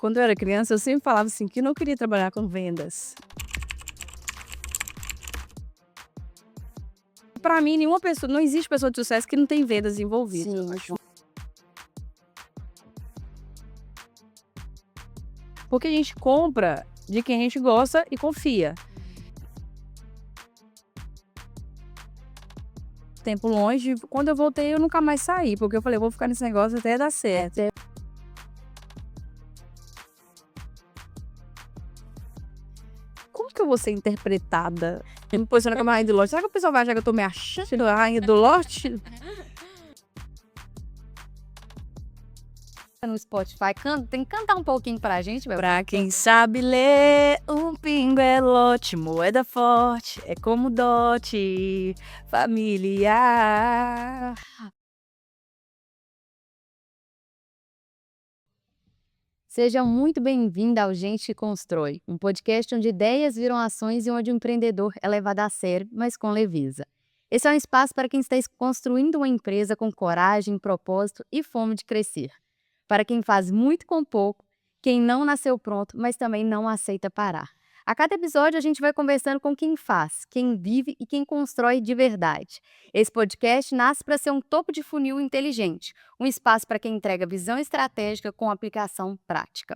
Quando eu era criança, eu sempre falava assim que não queria trabalhar com vendas. Para mim, não existe pessoa de sucesso que não tem vendas envolvidas. Sim. Porque a gente compra de quem a gente gosta e confia. Tempo longe, quando eu voltei eu nunca mais saí, porque eu falei, eu vou ficar nesse negócio até dar certo. Como que eu vou ser interpretada? Eu me posiciono como a rainha do lote. Será que o pessoal vai achar que eu tô me achando a rainha do lote? No Spotify, tem que cantar um pouquinho pra gente, Bel. Pra quem sabe ler, um pingo é lote, moeda forte, é como dote familiar. Seja muito bem-vinda ao Gente que Constrói, um podcast onde ideias viram ações e onde o empreendedor é levado a sério, mas com leveza. Esse é um espaço para quem está construindo uma empresa com coragem, propósito e fome de crescer. Para quem faz muito com pouco, quem não nasceu pronto, mas também não aceita parar. A cada episódio a gente vai conversando com quem faz, quem vive e quem constrói de verdade. Esse podcast nasce para ser um topo de funil inteligente, um espaço para quem entrega visão estratégica com aplicação prática.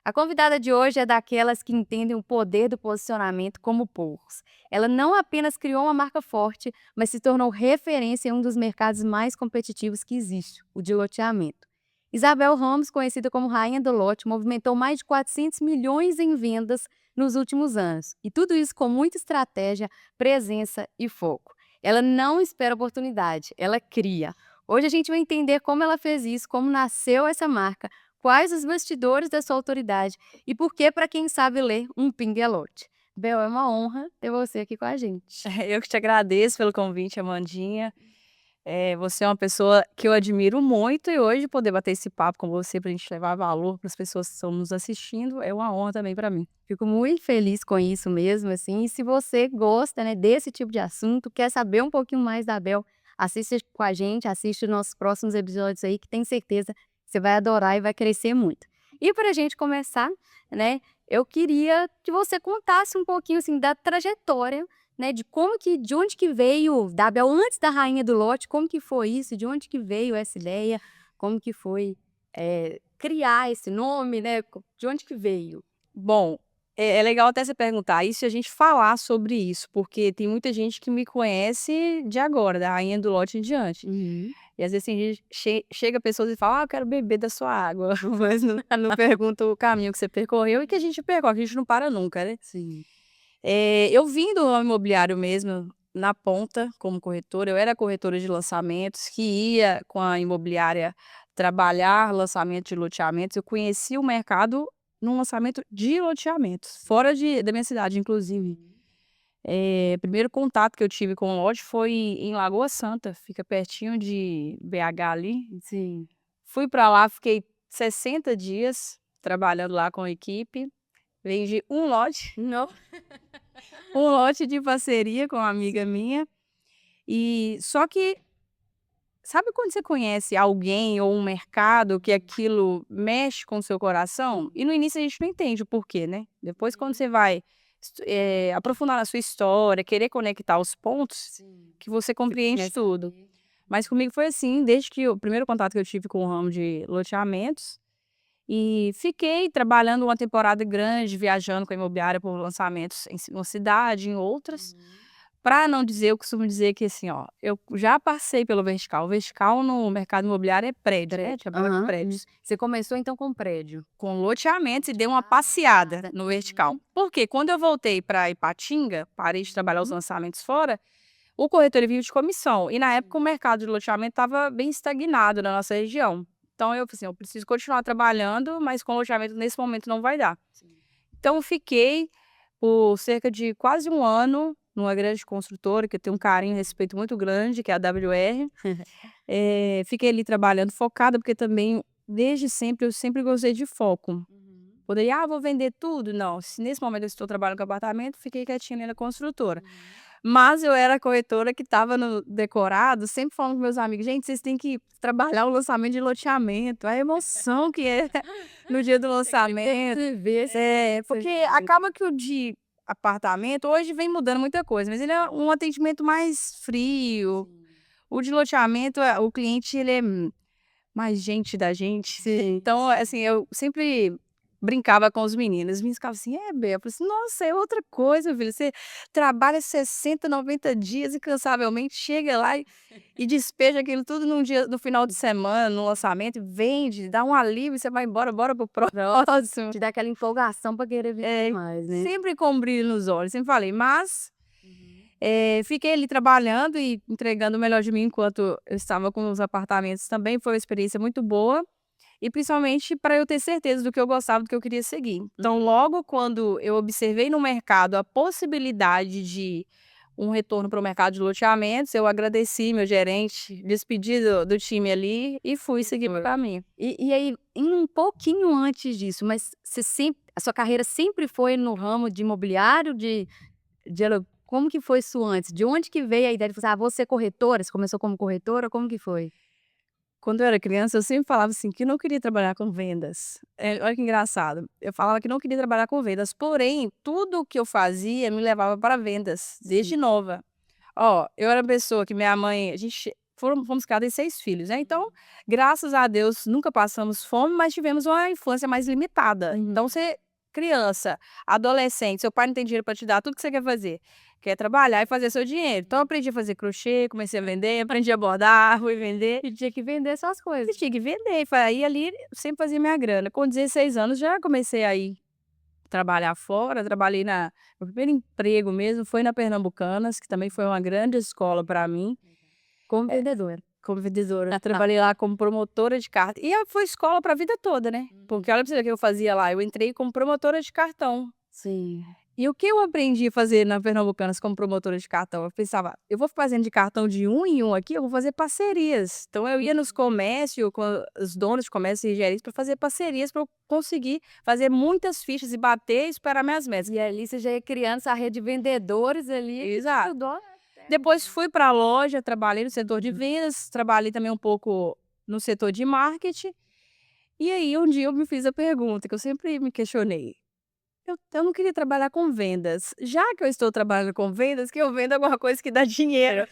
A convidada de hoje é daquelas que entendem o poder do posicionamento como poucos. Ela não apenas criou uma marca forte, mas se tornou referência em um dos mercados mais competitivos que existe, o de loteamento. Isabel Ramos, conhecida como Rainha do Lote, movimentou mais de 400 milhões em vendas nos últimos anos. E tudo isso com muita estratégia, presença e foco. Ela não espera oportunidade, ela cria. Hoje a gente vai entender como ela fez isso, como nasceu essa marca, quais os bastidores da sua autoridade e por que, para quem sabe ler, um pingue é lote. Bel, é uma honra ter você aqui com a gente. Eu que te agradeço pelo convite, Amandinha. Você é uma pessoa que eu admiro muito e hoje poder bater esse papo com você para a gente levar valor para as pessoas que estão nos assistindo é uma honra também para mim. Fico muito feliz com isso mesmo, assim, e se você gosta, né, desse tipo de assunto, quer saber um pouquinho mais da Bel, assista com a gente, assiste os nossos próximos episódios aí, que tenho certeza que você vai adorar e vai crescer muito. E para a gente começar, né, eu queria que você contasse um pouquinho, assim, da trajetória, né, de onde que veio da Bel antes da Rainha do Lote, como que foi isso, de onde que veio essa ideia, como que foi criar esse nome, né, de onde que veio? Bom, é legal até você perguntar isso e a gente falar sobre isso, porque tem muita gente que me conhece de agora, da rainha do lote em diante. Uhum. E às vezes tem gente chega pessoas e fala: "Ah, eu quero beber da sua água", mas não pergunta o caminho que você percorreu e que a gente percorre, a gente não para nunca, né. Sim. Eu vim do ramo imobiliário mesmo, na ponta, como corretora, eu era corretora de lançamentos, que ia com a imobiliária trabalhar lançamento de loteamentos, eu conheci o mercado num lançamento de loteamentos, fora da minha cidade inclusive. Primeiro contato que eu tive com o lote foi em Lagoa Santa, fica pertinho de BH ali. Sim. Fui para lá, fiquei 60 dias trabalhando lá com a equipe, vendi um lote. Não. Um lote de parceria com uma amiga minha, e só que, sabe quando você conhece alguém ou um mercado que aquilo mexe com o seu coração? E no início a gente não entende o porquê, né. Depois quando você vai aprofundar na sua história, querer conectar os pontos, Sim. que você compreende Começa a tudo. ver. Mas comigo foi assim, desde que o primeiro contato que eu tive com o ramo de loteamentos, e fiquei trabalhando uma temporada grande, viajando com a imobiliária por lançamentos em uma cidade, em outras. Uhum. Para não dizer, eu costumo dizer que assim, ó, eu já passei pelo vertical. O vertical no mercado imobiliário é prédio, né, trabalha com Aham. prédios. Você começou então com prédio? Com loteamentos e dei uma passeada no vertical. Uhum. Porque quando eu voltei para Ipatinga, parei de trabalhar os Uhum. lançamentos fora, o corretor ele vive de comissão. E na época o mercado de loteamento estava bem estagnado na nossa região. Então eu falei assim, eu preciso continuar trabalhando, mas com loteamento nesse momento não vai dar. Sim. Então eu fiquei por cerca de quase um ano numa grande construtora, que eu tenho um carinho e respeito muito grande, que é a WR. Fiquei ali trabalhando focada, porque também, desde sempre, eu sempre gostei de foco. Uhum. Poderia: "Ah, vou vender tudo", não, se nesse momento eu estou trabalhando com apartamento, fiquei quietinha ali na construtora. Uhum. Mas eu era a corretora que estava no decorado, sempre falando com meus amigos: "Gente, vocês têm que trabalhar o lançamento de loteamento, a emoção que é no dia do lançamento". Você vê, Porque acaba que o de apartamento hoje vem mudando muita coisa, mas ele é um atendimento mais frio. O de loteamento, o cliente ele é mais gente da gente. Sim. Então, assim, eu sempre brincava com os meninos. Os meninos ficavam assim: "É, Bê", eu falei assim: "Nossa, é outra coisa, filho, você trabalha 60, 90 dias incansavelmente, chega lá e despeja aquilo tudo num dia no final de semana, no lançamento, vende, dá um alívio, você vai embora, bora pro próximo". Te dá aquela empolgação pra querer vender mais, né. Sempre com um brilho nos olhos, sempre falei, mas Uhum. fiquei ali trabalhando e entregando o melhor de mim enquanto eu estava com os apartamentos também, foi uma experiência muito boa, e principalmente para eu ter certeza do que eu gostava, do que eu queria seguir. Então logo quando eu observei no mercado a possibilidade de um retorno para o mercado de loteamentos, eu agradeci meu gerente, despedi do time ali e fui seguir meu caminho. E aí, indo um pouquinho antes disso, mas você sempre a sua carreira sempre foi no ramo de imobiliário, de alu como que foi isso antes? De onde que veio a ideia de você: "Ah, vou ser corretora"? Você começou como corretora, como que foi? Quando eu era criança, eu sempre falava assim que não queria trabalhar com vendas. Olha que engraçado. Eu falava que não queria trabalhar com vendas, porém, tudo o que eu fazia me levava para vendas, Sim. desde nova. Ó, eu era uma pessoa que minha mãe, a gente fomos criados em 6 filhos, né? Então, graças a Deus, nunca passamos fome, mas tivemos uma infância mais limitada. Então, Uhum. você criança, adolescente, seu pai não tem dinheiro para te dar, tudo que você quer fazer? Quer trabalhar e fazer seu dinheiro. Então, eu aprendi a fazer crochê, comecei a vender, aprendi a bordar, fui vender. E tinha que vender suas E coisas. tinha que vender, aí ali sempre fazia minha grana. Com 16 anos já comecei a ir trabalhar fora, trabalhei meu primeiro emprego mesmo foi na Pernambucanas, que também foi uma grande escola para mim, Como eh, vendedora. como vendedora. Trabalhei lá como promotora de carta e foi escola para a vida toda, né, porque olha pra você ver o que eu fazia lá, eu entrei como promotora de cartão. Sim. E o que eu aprendi a fazer na Pernambucanas como promotora de cartão? Eu pensava: "Eu vou fazendo de cartão de um em um aqui, eu vou fazer parcerias". Então eu ia nos comércios com os donos de comércio e gerentes para fazer parcerias para eu conseguir fazer muitas fichas e bater e superar minhas metas. E ali você já ia criando essa rede de vendedores ali que te Exato. ajudou até Depois fui para a loja, trabalhei no setor de vendas, trabalhei também um pouco no setor de marketing, e aí um dia eu me fiz a pergunta que eu sempre me questionei: eu não queria trabalhar com vendas. Já que eu estou trabalhando com vendas, que eu venda alguma coisa que dá dinheiro.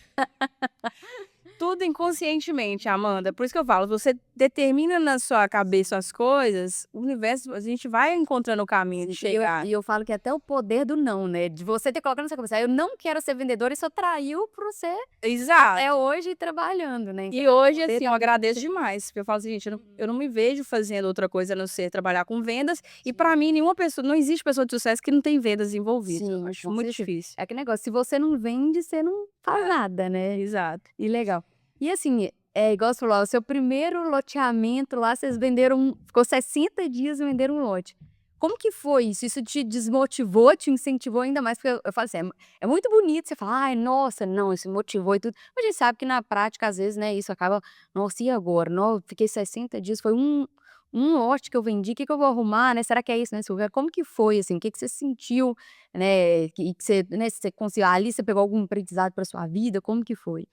Tudo inconscientemente, Amanda. Por isso que eu falo, você determina na sua cabeça as coisas, o universo, a gente vai encontrando o caminho de E eu chegar. e eu falo que é até o poder do não, né, de você ter colocado na sua cabeça: "Ah, eu não quero ser vendedora", isso atraiu para você até Exato. hoje trabalhando, né, então E é o hoje, poder assim, eu da agradeço demais, porque eu falo assim: "Gente, eu não me vejo fazendo outra coisa a não ser trabalhar com vendas", e sim. para mim nenhuma pessoa não existe pessoa de sucesso que não tem vendas envolvidas, eu Sim, acho com muito certeza. difícil. É aquele negócio, se você não vende, você não faz nada, né. Exato. E legal. E assim, é igual você falou, ó, o seu primeiro loteamento lá, vocês venderam ficou 60 dias e venderam um lote. Como que foi isso? Isso te desmotivou, te incentivou ainda mais? Porque eu falo assim, é muito bonito você falar: "Ai, nossa, não, isso me motivou e tudo", mas a gente sabe que na prática, às vezes, né, isso acaba: "Nossa, e agora? No fiquei 60 dias, foi um lote que eu vendi, o que que eu vou arrumar, né, será que é isso, né, Silvia?" Como que foi, assim, o que que você sentiu, né, que você, né, você conseguiu ali você pegou algum aprendizado pra sua vida, como que foi?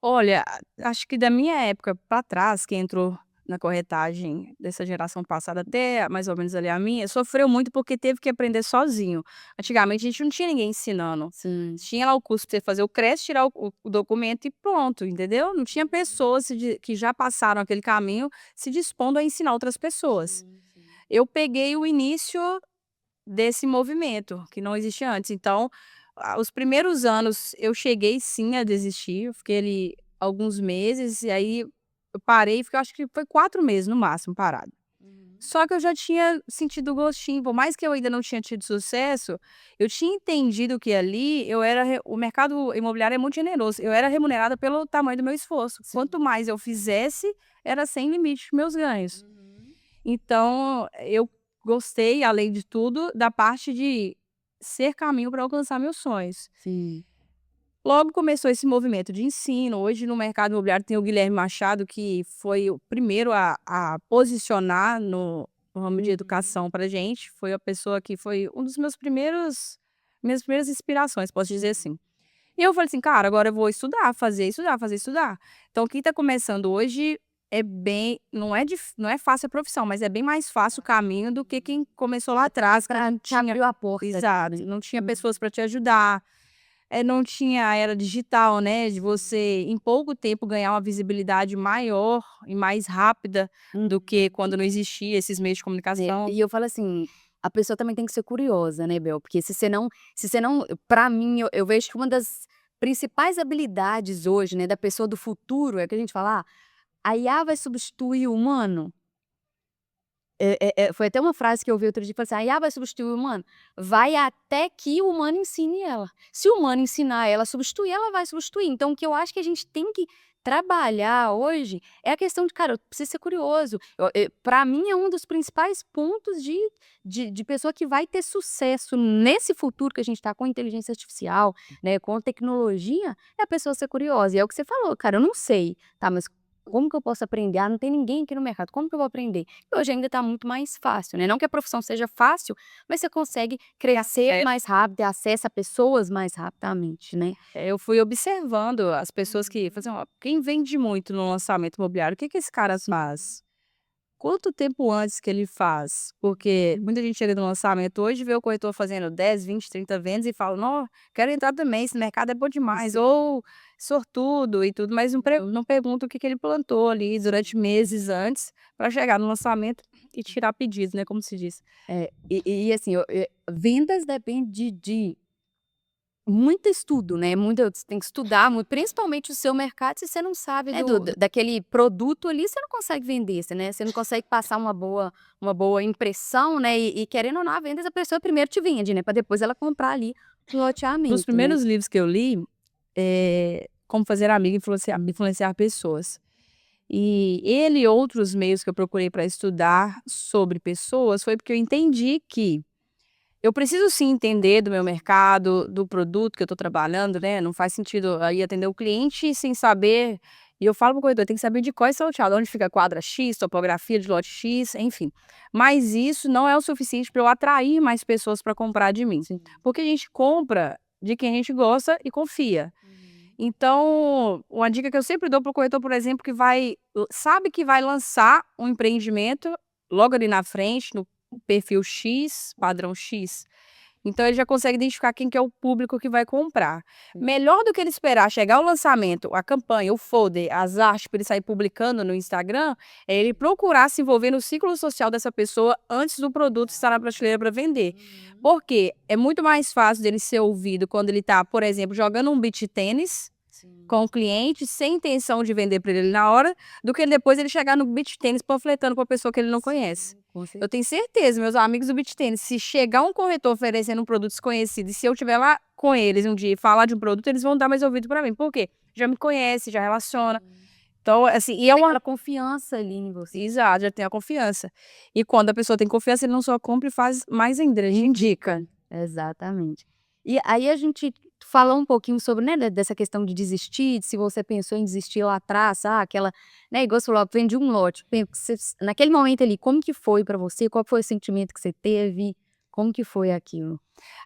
Olha, acho que da minha época para trás, quem entrou na corretagem dessa geração passada até mais ou menos ali a minha, sofreu muito porque teve que aprender sozinho. Antigamente a gente não tinha ninguém ensinando. Sim. Tinha lá o curso para você fazer o CRES, tirar o documento e pronto, entendeu? Não tinha pessoas que já passaram aquele caminho se dispondo a ensinar outras pessoas. Sim, sim. Eu peguei o início desse movimento, que não existia antes. Então, os primeiros anos eu cheguei sim a desistir, eu fiquei ali alguns meses, e aí eu parei, fiquei acho que foi 4 meses no máximo parada. Uhum. Só que eu já tinha sentido o gostinho, por mais que eu ainda não tinha tido sucesso, eu tinha entendido que ali eu era o mercado imobiliário é muito generoso, eu era remunerada pelo tamanho do meu esforço. Quanto Sim. mais eu fizesse, era sem limite meus ganhos. Uhum. Então, eu gostei, além de tudo, da parte de ser caminho para alcançar meus sonhos. Sim. Logo começou esse movimento de ensino. Hoje, no mercado imobiliário, tem o Guilherme Machado, que foi o primeiro a posicionar no ramo de Uhum. educação para gente. Foi a pessoa que foi um dos minhas primeiras inspirações, posso dizer Sim. assim. E E eu falei assim: "Cara, agora eu vou estudar, fazer, estudar, fazer, estudar". Então quem tá começando hoje é bem não é fácil a profissão, mas é bem mais fácil o caminho do que quem começou lá atrás, que Pra não te tinha abriu a porta, exato, né. não tinha pessoas para te ajudar, não tinha a era digital, né, de você em pouco tempo ganhar uma visibilidade maior e mais rápida Uhum. do que quando não existia esses meios de comunicação. E eu falo assim, a pessoa também tem que ser curiosa, né, Bel, porque se você não pra mim, eu vejo que uma das principais habilidades hoje, né, da pessoa do futuro, é que a gente fala: "Ah, a IA vai substituir o humano?" Foi até uma frase que eu ouvi outro dia, falou assim: "A IA vai substituir o humano? Vai até que o humano ensine ela. Se o humano ensinar ela a substituir, ela vai substituir". Então o que eu acho que a gente tem que trabalhar hoje é a questão de, cara, eu preciso ser curioso. Pra mim é um dos principais pontos de pessoa que vai ter sucesso nesse futuro que a gente tá com inteligência artificial, né, com tecnologia, é a pessoa ser curiosa. E é o que você falou: "Cara, eu não sei, tá, mas como que eu posso aprender? Ah, não tem ninguém aqui no mercado, como que eu vou aprender?" Hoje ainda está muito mais fácil, né, não que a profissão seja fácil, mas você consegue crescer É. mais rápido, ter acesso a pessoas mais rapidamente, né. Eu fui observando as pessoas que falam assim: "Ó, quem vende muito no lançamento imobiliário, o que que esse cara faz? Quanto tempo antes que ele faz?" Porque muita gente chega no lançamento hoje, vê o corretor fazendo 10, 20, 30 vendas e fala: "Nó, quero entrar também, esse mercado é bom demais", ou sortudo e tudo, mas não pergunta o que que ele plantou ali durante meses antes para chegar no lançamento e tirar pedidos, né, como se diz. E assim, vendas depende de muito estudo, né, muito você tem que estudar muito, principalmente o seu mercado, se você não sabe daquele produto ali, você não consegue vender, você não consegue passar uma boa impressão, né, e querendo ou não, a vendas a pessoa primeiro te vende, né, para depois ela comprar ali o Dos loteamento, né. primeiros livros que eu li, Como Fazer Amigo e Influenciar Pessoas. E ele e outros meios que eu procurei para estudar sobre pessoas, foi porque eu entendi que eu preciso sim entender do meu mercado, do produto que eu estou trabalhando, né, não faz sentido aí atender o cliente sem saber, e eu falo para o corretor, tem que saber de qual é salteado, onde fica a quadra X, topografia de lote X, enfim. Mas isso não é o suficiente para eu atrair mais pessoas para comprar de mim, Sim. porque a gente compra de quem a gente gosta e confia. Uhum. Então, uma dica que eu sempre dou para o corretor, por exemplo, que sabe que vai lançar um empreendimento logo ali na frente, no perfil X, padrão X, então ele já consegue identificar quem que é o público que vai comprar. Sim. Melhor do que ele esperar chegar o lançamento, a campanha, o folder, as artes para ele sair publicando no Instagram, é ele procurar se envolver no ciclo social dessa pessoa antes do produto estar na prateleira para vender. Uhum. Porque é muito mais fácil dele ser ouvido quando ele está, por exemplo, jogando um beach tênis Sim. com o cliente, sem intenção de vender para ele na hora, do que depois ele chegar no beach tênis panfletando para uma pessoa que ele não conhece. Sim, com Eu certeza. tenho certeza, meus amigos do beach tênis, se chegar um corretor oferecendo um produto desconhecido e se eu estiver lá com eles um dia e falar de um produto, eles vão dar mais ouvido para mim. Por quê? Já me conhece, já relaciona. Então, assim, e é Tem uma aquela confiança ali em você. exato, já tem a confiança. E quando a pessoa tem confiança, ele não só compra e faz mais ainda, ele indica. Exatamente. E aí a gente falou um pouquinho sobre, né, dessa questão de desistir, de se você pensou em desistir lá atrás, aquela, né, igual você falou: "Vendi um lote", naquele momento ali, como que foi pra você? Qual foi o sentimento que você teve? Como que foi aquilo?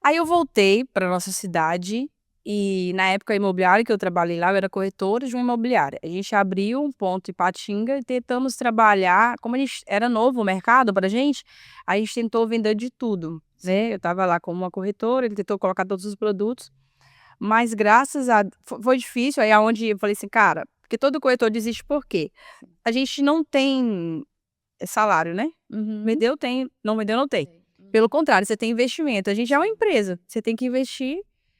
Aí eu voltei para nossa cidade e na época a imobiliária que eu trabalhei lá, eu era corretora de uma imobiliária. A gente abriu um ponto em Ipatinga e tentamos trabalhar, como a gente era novo o mercado pra gente, a gente tentou vender de tudo, né. Eu estava lá como uma corretora, ele tentou colocar todos os produtos, mas graças a foi difícil, aí aonde eu falei assim: "Cara", porque todo corretor desiste por quê? A gente não tem salário, né. Uhum. Vendeu tem, não vendeu não tem. Sei. Pelo Uhum. contrário, você tem investimento, a gente é uma empresa, você tem que investir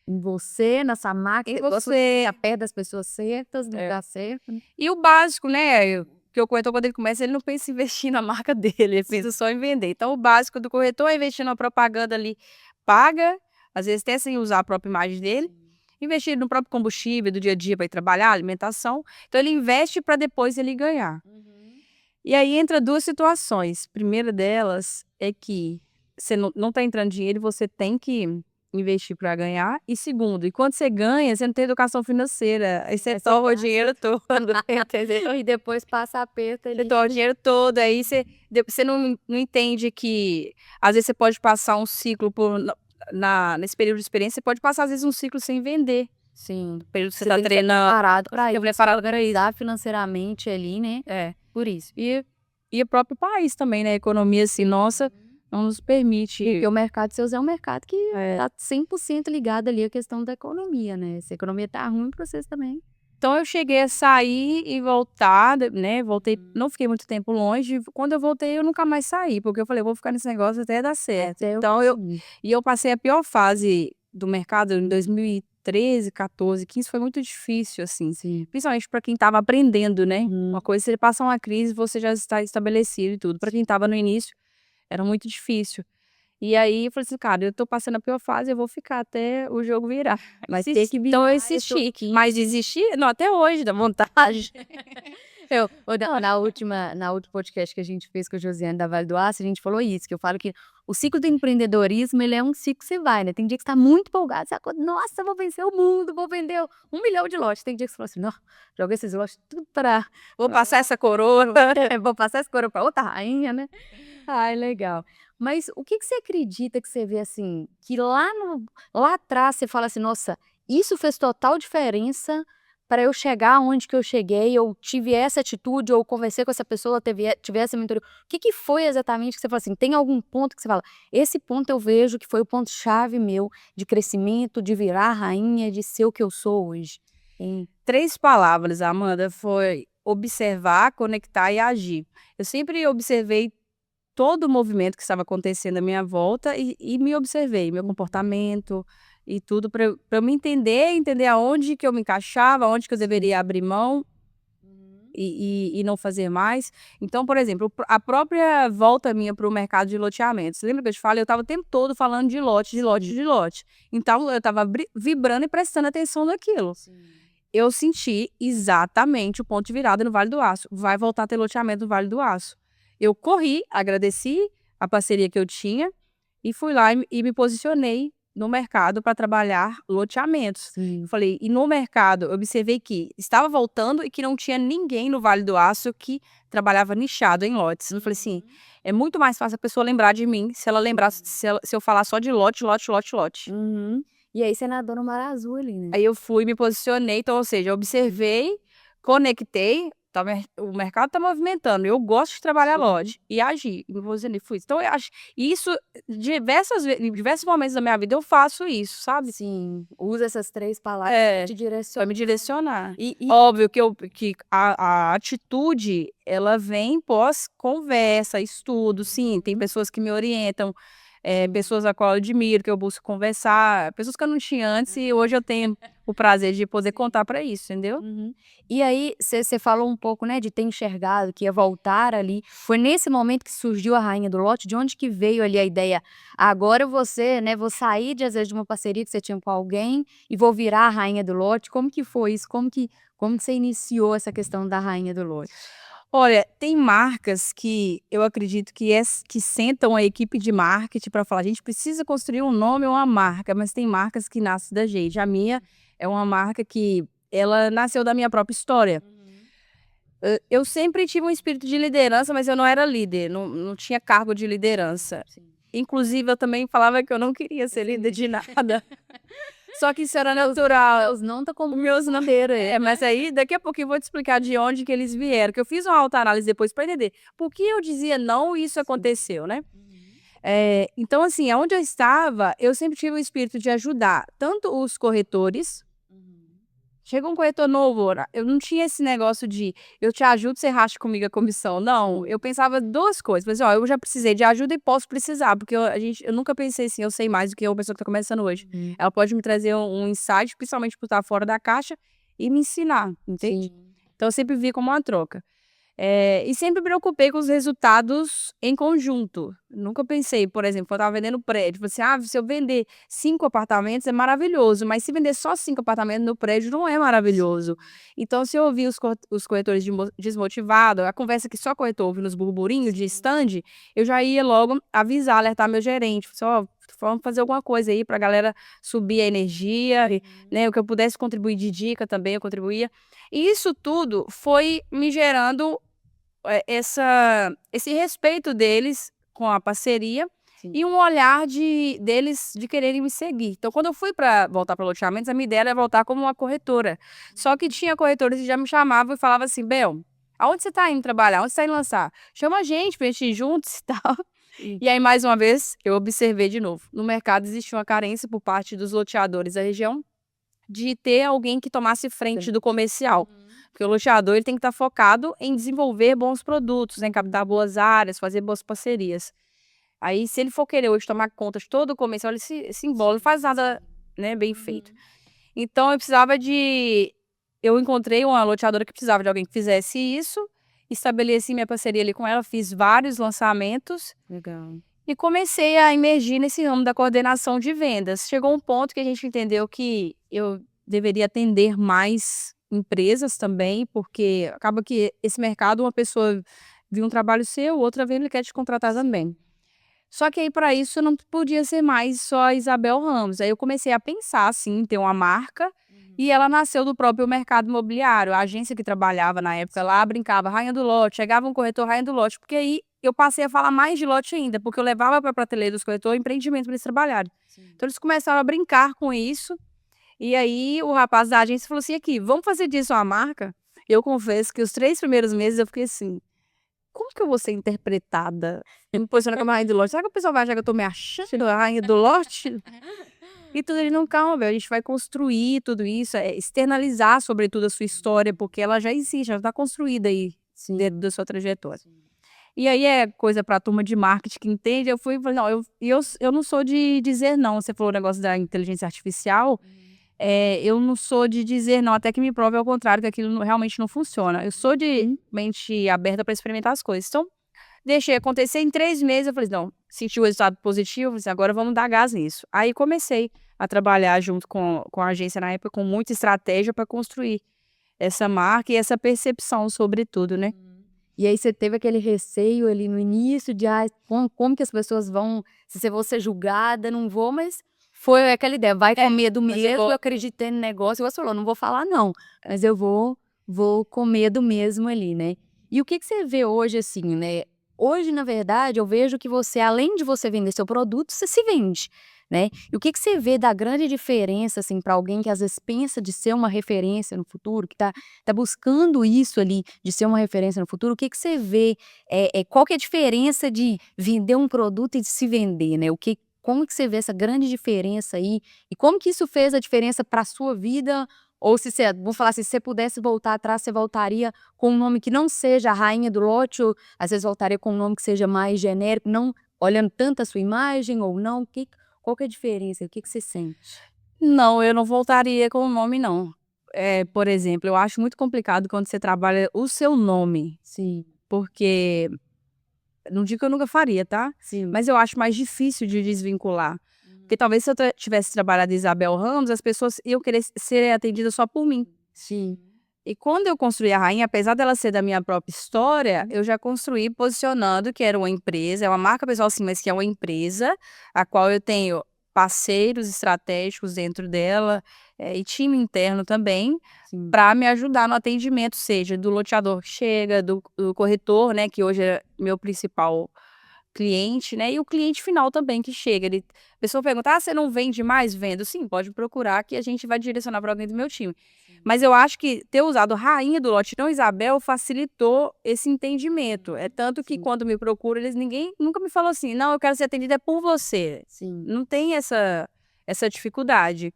Em você, nessa em máquina, igual você falou, você. tá perto das pessoas certas, no É. lugar certo, né. E o básico, né, que o corretor quando ele começa, ele não pensa em investir na marca dele, ele pensa só em vender. Então o básico do corretor é investir numa propaganda ali paga, às vezes até sem usar a própria imagem dele, Sim. investir no próprio combustível do dia a dia para ir trabalhar, alimentação, então ele investe para depois ele ganhar. Uhum. E aí entra 2 situações, primeira delas é que você não tá entrando dinheiro e você tem que investir para ganhar, e segundo, e quando você ganha, você não tem educação financeira, aí você Aí você torra o gasta, dinheiro todo, entendeu? e depois passa aperto Você ali. torra o dinheiro todo, aí você não entende que, às vezes, você pode passar um ciclo nesse período de experiência, você pode passar, às vezes, um ciclo sem vender. Sim. Período que você Você tá tem que estar treinando. preparado para Eu isso, preparado para isso. organizar financeiramente ali, né, É. por isso. E o próprio país também, né, a economia, assim, nossa, não nos permite. Porque o mercado seus é um mercado que É. tá 100% ligado ali à questão da economia, né, se a economia tá ruim para vocês também. Então eu cheguei a sair e voltar, né, voltei, não fiquei muito tempo longe, quando eu voltei eu nunca mais saí, porque eu falei: "Eu vou ficar nesse negócio até dar certo". Até eu Então conseguir. eu passei a pior fase do mercado em 2013, 14, 15, foi muito difícil, assim, Sim. principalmente para quem estava aprendendo, né. Uhum. Uma coisa, você passa uma crise, você já está estabelecido e tudo, para quem estava no início, era muito difícil. E aí eu falei assim: "Cara, eu tô passando a pior fase, eu vou ficar até o jogo virar". Vai ter que Então eu virar esse insisti, joguinho. mas desistir não, até hoje dá vontade. Na último podcast que a gente fez com a Josiane da Vale do Aço, a gente falou isso, que eu falo que o ciclo do empreendedorismo, ele é um ciclo que você vai, né, tem dia que você tá muito empolgado, você acorda: "Nossa, vou vencer o mundo, vou vender 1.000.000 de lotes", tem dia que você fala assim: "Não, joga esses lotes tudo para Vou passar essa coroa. vou passar essa coroa para outra rainha, né". Ai, legal. Mas o que que você acredita que você vê, assim, que lá atrás você fala assim: "Nossa, isso fez total diferença para eu chegar onde que eu cheguei, eu tive essa atitude, ou conversei com essa pessoa, tive essa mentoria". O que que foi exatamente que você fala assim, tem algum ponto que você fala: "Esse ponto eu vejo que foi o ponto chave meu de crescimento, de virar a rainha, de ser o que eu sou hoje"? Hein? 3 palavras, Amanda, foi observar, conectar e agir. Eu sempre observei todo o movimento que estava acontecendo à minha volta e me observei, meu comportamento e tudo para eu me entender aonde que eu me encaixava, aonde que eu deveria abrir mão Uhum. e não fazer mais. Então, por exemplo, a própria volta minha para o mercado de loteamentos, lembra que eu te falei? Eu estava o tempo todo falando de lote, de lote, de lote. Então eu estava vibrando e prestando atenção naquilo. Sim. Eu senti exatamente o ponto de virada no Vale do Aço, vai voltar a ter loteamento no Vale do Aço. Eu corri, agradeci a parceria que eu tinha e fui lá e me posicionei no mercado para trabalhar loteamentos. Eu Sim. falei, e no mercado eu observei que estava voltando e que não tinha ninguém no Vale do Aço que trabalhava nichado em lotes. Eu falei assim, é muito mais fácil a pessoa lembrar de mim se ela lembrasse, se eu falar só de lote, lote, lote, lote. Uhum. E aí você nadou no mar azul ali, né? Aí eu fui, me posicionei, então, ou seja, eu observei, conectei, o mercado está movimentando, eu gosto de trabalhar Sim. lote, e agi, me posicionei, fui. Então eu acho isso em diversos momentos da minha vida eu faço isso, sabe. Sim, usa essas 3 palavras pra É, te pra me direcionar. direcionar. E Óbvio que a atitude, ela vem pós conversa, estudo, sim, tem Uhum. pessoas que me orientam, Sim. pessoas a qual eu admiro, que eu busco conversar, pessoas que eu não tinha antes e hoje eu tenho o prazer de poder Sim. contar para isso, entendeu? Uhum. E aí você falou um pouco, né, de ter enxergado que ia voltar ali, foi nesse momento que surgiu a rainha do lote? De onde que veio ali a ideia: "Agora você, né, vou sair de às vezes de uma parceria que você tinha com alguém e vou virar a rainha do lote"? Como que foi isso? Como que você iniciou essa questão da rainha do lote? Olha, tem marcas que eu acredito que sentam a equipe de marketing para falar: "A gente precisa construir um nome ou uma marca", mas tem marcas que nascem da gente. A minha é uma marca que ela nasceu da minha própria história. Uhum. Eu sempre tive um espírito de liderança, mas eu não era líder, não tinha cargo de liderança. Sim. Inclusive eu também falava que eu não queria ser líder de nada, só que isso era natural. Seus não tá como Os meus não, mas aí daqui a pouquinho eu vou te explicar de onde que eles vieram, que eu fiz uma autoanálise depois para entender por que eu dizia não e isso sim. aconteceu, né. Uhum. Então assim, aonde eu estava, eu sempre tive o espírito de ajudar tanto os corretores. Uhum. Chega um corretor novo, eu não tinha esse negócio de: "Eu te ajudo, você racha comigo a comissão", não, Sim. eu pensava 2 coisas, falei assim: "Ó, eu já precisei de ajuda e posso precisar", porque eu nunca pensei assim: "Eu sei mais do que uma pessoa que está começando hoje". Uhum. Ela pode me trazer um insight, principalmente por estar fora da caixa, e me ensinar, entende. Sim. Então eu sempre vi como uma troca. E sempre me preocupei com os resultados em conjunto. Nunca pensei, por exemplo, quando eu estava vendendo prédio, falei assim: "Ah, se eu vender 5 apartamentos é maravilhoso, mas se vender só 5 apartamentos no prédio não é maravilhoso". Então se eu ouvir os corretores desmotivados, a conversa que só corretor ouve nos burburinhos de Sim. stand, eu já ia logo avisar, alertar meu gerente, falei assim: "Ó, vamos fazer alguma coisa aí pra galera subir a energia", Uhum. né, o que eu pudesse contribuir de dica também eu contribuía. E isso tudo foi me gerando esse respeito deles com a parceria, e um olhar deles de quererem me seguir. Então, quando eu fui para voltar para loteamentos, a minha ideia era voltar como uma corretora. Só que tinha corretores que já me chamavam e falavam assim: Bel, aonde você está indo trabalhar? Onde você está indo lançar? Chama a gente para a gente ir juntos e tal. E aí, mais uma vez, eu observei de novo. No mercado existia uma carência por parte dos loteadores da região de ter alguém que tomasse frente do comercial. Porque o loteador ele tem que estar focado em desenvolver bons produtos, em captar boas áreas, fazer boas parcerias. Aí, se ele for querer hoje tomar conta de todo o comercial, ele se embola, não faz nada, né, bem feito. Então, eu encontrei uma loteadora que precisava de alguém que fizesse isso, estabeleci minha parceria ali com ela, fiz vários lançamentos. Legal. E comecei a imergir nesse ramo da coordenação de vendas. Chegou um ponto que a gente entendeu que eu deveria atender mais empresas também, porque acaba que esse mercado, uma pessoa viu um trabalho seu, outra vez ele quer te contratar também. Só que aí para isso não podia ser mais só a Isabel Ramos. Aí eu comecei a pensar assim, em ter uma marca, e ela nasceu do próprio mercado imobiliário. A agência que trabalhava na época lá brincava Rainha do Lote, chegava um corretor Rainha do Lote, porque aí eu passei a falar mais de lote ainda, porque eu levava para a prateleira dos corretores empreendimento para eles trabalharem. Então eles começaram a brincar com isso, e aí o rapaz da agência falou assim: aqui, vamos fazer disso uma marca? Eu confesso que os 3 primeiros meses eu fiquei assim: como que eu vou ser interpretada? Me posicionando como a rainha do lote. Será que o pessoal vai achar que eu tô me achando a rainha do lote? E tudo ele não, calma, Bel, a gente vai construir tudo isso, externalizar sobretudo a sua história, porque ela já existe, já está construída aí dentro da sua trajetória. E aí é coisa para a turma de marketing que entende. Eu fui e falei, não, eu não sou de dizer não. Você falou o negócio da inteligência artificial. Eu não sou de dizer não, até que me prove ao contrário, que aquilo realmente não funciona. Eu sou de mente aberta para experimentar as coisas. Então, deixei acontecer. Em 3 meses, eu falei, não, senti o resultado positivo, falei assim, agora vamos dar gás nisso. Aí comecei a trabalhar junto com a agência na época, com muita estratégia para construir essa marca e essa percepção, sobretudo, né? E aí você teve aquele receio ali no início de como que as pessoas vão, se você vou ser julgada, não vou, mas foi aquela ideia, vai com medo mesmo, eu acreditei no negócio, e você falou, não vou falar não, mas eu vou com medo mesmo ali, né? E o que que você vê hoje assim, né? Hoje, na verdade, eu vejo que você, além de você vender seu produto, você se vende, né? E o que que você vê da grande diferença, assim, para alguém que às vezes pensa de ser uma referência no futuro, que tá buscando isso ali, de ser uma referência no futuro, o que que você vê, qual que é a diferença de vender um produto e de se vender, né? Como que você vê essa grande diferença aí, e como que isso fez a diferença para a sua vida, ou se você, vamos falar assim, se você pudesse voltar atrás, você voltaria com um nome que não seja a rainha do lote, ou às vezes voltaria com um nome que seja mais genérico, não olhando tanto a sua imagem, ou não, qual que é a diferença? O que que você sente? Não, eu não voltaria com o nome, não. Por exemplo, eu acho muito complicado quando você trabalha o seu nome, Sim, porque não digo que eu nunca faria, tá? sim. Mas eu acho mais difícil de desvincular. Porque talvez se eu tivesse trabalhado Isabel Ramos, as pessoas iam querer ser atendidas só por mim. Sim. E quando eu construí a Rainha, apesar dela ser da minha própria história, eu já construí posicionando que era uma empresa, é uma marca pessoal sim, mas que é uma empresa, a qual eu tenho parceiros estratégicos dentro dela, e time interno também, Sim. para me ajudar no atendimento, seja do loteador que chega, do corretor, né, que hoje é meu principal cliente, né, e o cliente final também que chega. A pessoa pergunta: "Ah, você não vende mais?" Vendo. Sim, pode procurar que a gente vai direcionar para alguém do meu time. Mas eu acho que ter usado rainha do lote, não Isabel, facilitou esse entendimento. É tanto que Sim. quando me procuram, ninguém nunca me falou assim: "Não, eu quero ser atendida é por você". Sim. Não tem essa dificuldade.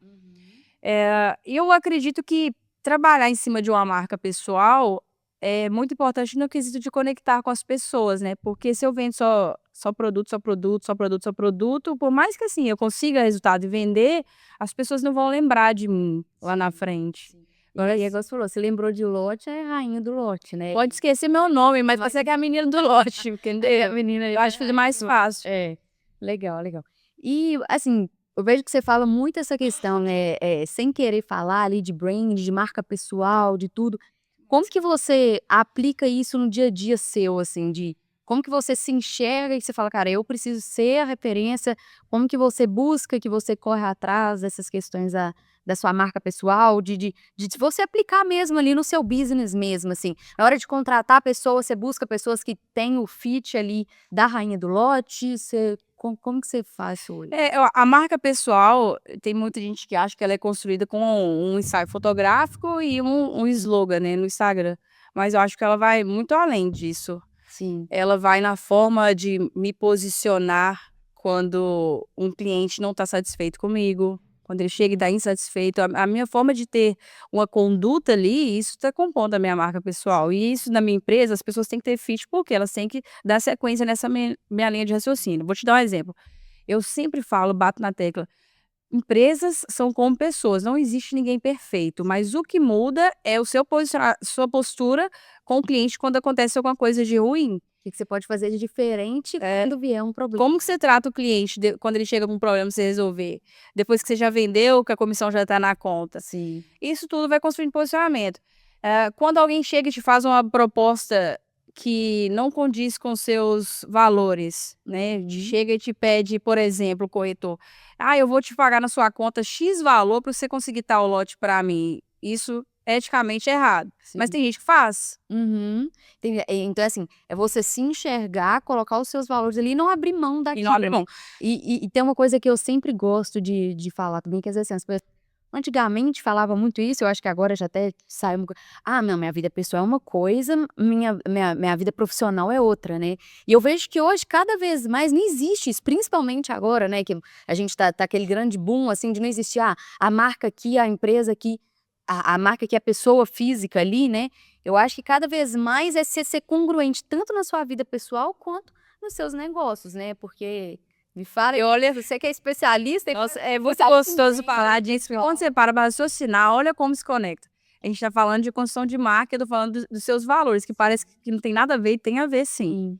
E eu acredito que trabalhar em cima de uma marca pessoal é muito importante no quesito de conectar com as pessoas, né, porque se eu vendo só produto, só produto, só produto, só produto, por mais que, assim, eu consiga resultado e vender, as pessoas não vão lembrar de mim lá na frente. Agora, e agora você falou, você lembrou de lote, é rainha do lote, né? Pode esquecer meu nome, mas você que é a menina do lote, entendeu? A menina Eu acho que fica mais fácil. legal, legal. E, assim, eu vejo que você fala muito essa questão, né, sem querer falar ali de brand, de marca pessoal, de tudo. Como que você aplica isso no dia a dia seu, assim, como que você se enxerga e você fala: "Cara, eu preciso ser a referência", como que você busca, que você corre atrás dessas questões da sua marca pessoal, de você aplicar mesmo ali no seu business mesmo, assim. Na hora de contratar pessoas, você busca pessoas que têm o fit ali da rainha do lote, Como que você faz hoje? A marca pessoal, tem muita gente que acha que ela é construída com um ensaio fotográfico e um slogan, né, no Instagram, mas eu acho que ela vai muito além disso. Sim. Ela vai na forma de me posicionar quando um cliente não está satisfeito comigo, quando ele chega e está insatisfeito. A minha forma de ter uma conduta ali, isso está compondo a minha marca pessoal. E isso na minha empresa, as pessoas têm que ter fit, porque elas têm que dar sequência nessa minha linha de raciocínio. Vou te dar um exemplo. Eu sempre falo, bato na tecla, empresas são como pessoas, não existe ninguém perfeito, mas o que muda é o seu sua postura com o cliente quando acontece alguma coisa de ruim. O que você pode fazer de diferente quando vier um problema? Como que você trata o cliente quando ele chega com um problema pra você resolver? Depois que você já vendeu, que a comissão já está na conta. Sim. Isso tudo vai construindo posicionamento. Quando alguém chega e te faz uma proposta que não condiz com seus valores, né? Chega e te pede, por exemplo, o corretor, eu vou te pagar na sua conta X valor para você conseguir tal lote para mim. Isso eticamente é errado. Mas Sim. tem gente que faz. Uhum. Então, assim, é você se enxergar, colocar os seus valores ali e não abrir mão E daquilo. não abre mão. E tem uma coisa que eu sempre gosto de falar também, que às vezes assim, as pessoas antigamente falava muito isso, eu acho que agora já até saiu uma coisa: "Ah, não, minha vida pessoal é uma coisa, minha vida profissional é outra", né. E eu vejo que hoje cada vez mais não existe isso, principalmente agora, né, que a gente tá aquele grande boom, assim, de não existir, a marca aqui, a empresa aqui, a marca aqui, a pessoa física ali, né. Eu acho que cada vez mais é ser congruente tanto na sua vida pessoal quanto nos seus negócios, né, porque me fala, E olha, você que é especialista em nossa, é muito sabe gostoso entender, falar disso, porque quando você para pra raciocinar, olha como se conecta. A gente tá falando de construção de marca, eu tô falando dos seus valores, que parece que não tem nada a ver, e tem a ver sim.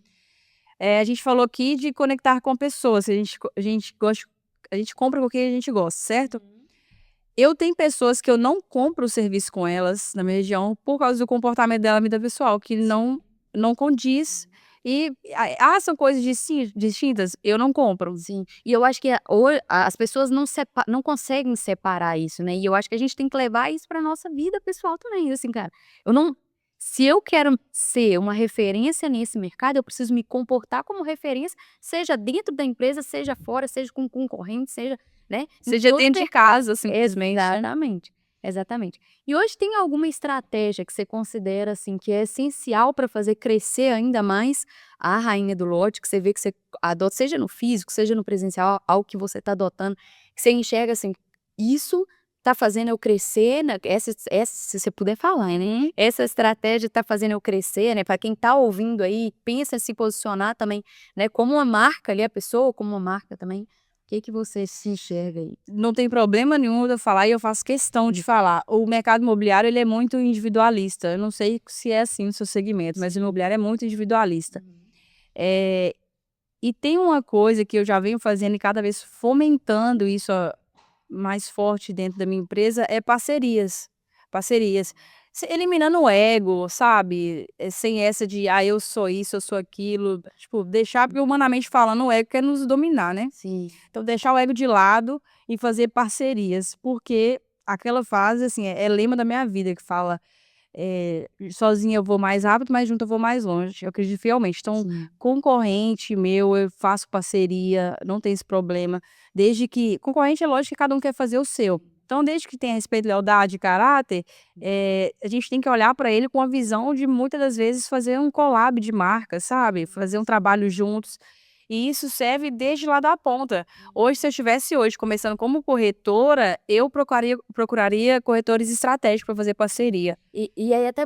sim. A gente falou aqui de conectar com pessoas, a gente compra com quem a gente gosta, certo? Eu tenho pessoas que eu não compro o serviço com elas na minha região por causa do comportamento dela na vida pessoal, que não condiz. E, são coisas distintas, eu não compro. Sim, e eu acho que as pessoas não conseguem separar isso, né, e eu acho que a gente tem que levar isso pra nossa vida pessoal também, assim, cara, eu não se eu quero ser uma referência nesse mercado, eu preciso me comportar como referência, seja dentro da empresa, seja fora, seja com concorrente, seja, né, em Seja todo dentro de casa, simplesmente. exatamente, exatamente. E hoje tem alguma estratégia que você considera, assim, que é essencial para fazer crescer ainda mais a rainha do lote, que você vê que você adota, seja no físico, seja no presencial, algo que você está adotando, que você enxerga assim, isso tá fazendo eu crescer, essa se você puder falar, né? Essa estratégia tá fazendo eu crescer, né? Para quem tá ouvindo aí, pensa em se posicionar também, né? Como uma marca ali, a pessoa como uma marca também. O que você se enxerga aí? Não tem problema nenhum de eu falar e eu faço questão de falar. O mercado imobiliário, ele é muito individualista. Eu não sei se é assim no seu segmento, mas o imobiliário é muito individualista. Eh, e tem uma coisa que eu já venho fazendo e cada vez fomentando isso, mais forte dentro da minha empresa, é parcerias. Parcerias. Eliminando o ego, sabe? Sem essa de, eu sou isso, eu sou aquilo. Tipo, deixar, porque humanamente falando, o ego quer nos dominar, né? Sim. Então, deixar o ego de lado e fazer parcerias, porque aquela fase, assim, é lema da minha vida, que fala, sozinha eu vou mais rápido, mas junto eu vou mais longe. Eu acredito fielmente. Então, Sim. concorrente meu, eu faço parceria, não tem esse problema. Desde que. Concorrente é lógico que cada um quer fazer o seu. Então, desde que tenha respeito, lealdade e caráter, a gente tem que olhar para ele com a visão de muitas das vezes fazer um collab de marca, sabe? Fazer um trabalho juntos. E isso serve desde lá da ponta. Hoje, se eu estivesse hoje começando como corretora, eu procuraria corretores estratégicos para fazer parceria. E aí até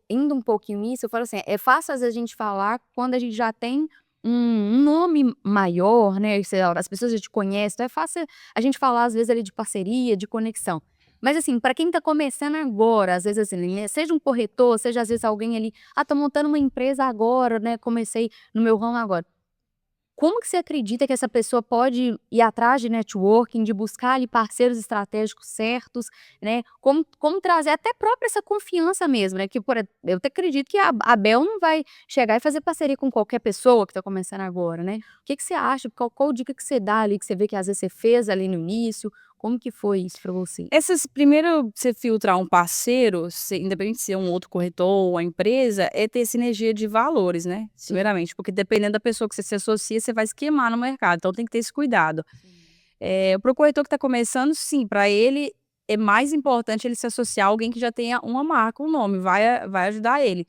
indo um pouquinho nisso, eu falo assim, é fácil às vezes a gente falar quando a gente já tem um nome maior, né, sei lá, as pessoas já te conhecem, então é fácil a gente falar às vezes ali de parceria, de conexão. Mas assim, para quem tá começando agora, às vezes assim, né, seja um corretor, seja às vezes alguém ali, tô montando uma empresa agora, né, comecei no meu ramo agora. Como que você acredita que essa pessoa pode ir atrás de networking, de buscar ali parceiros estratégicos certos, né? Como trazer até própria essa confiança mesmo, né? Que eu até acredito que a Bel não vai chegar e fazer parceria com qualquer pessoa que está começando agora, né? O que você acha? Qual dica que você dá ali, que você vê que às vezes você fez ali no início? Como que foi isso para você? Primeiro, você filtrar um parceiro, independente de ser um outro corretor ou uma empresa, é ter sinergia de valores, né? Sim. Primeiramente, porque dependendo da pessoa que você se associa, você vai se queimar no mercado. Então tem que ter esse cuidado. Para o corretor que está começando, sim, para ele é mais importante ele se associar a alguém que já tenha uma marca, um nome, vai ajudar ele.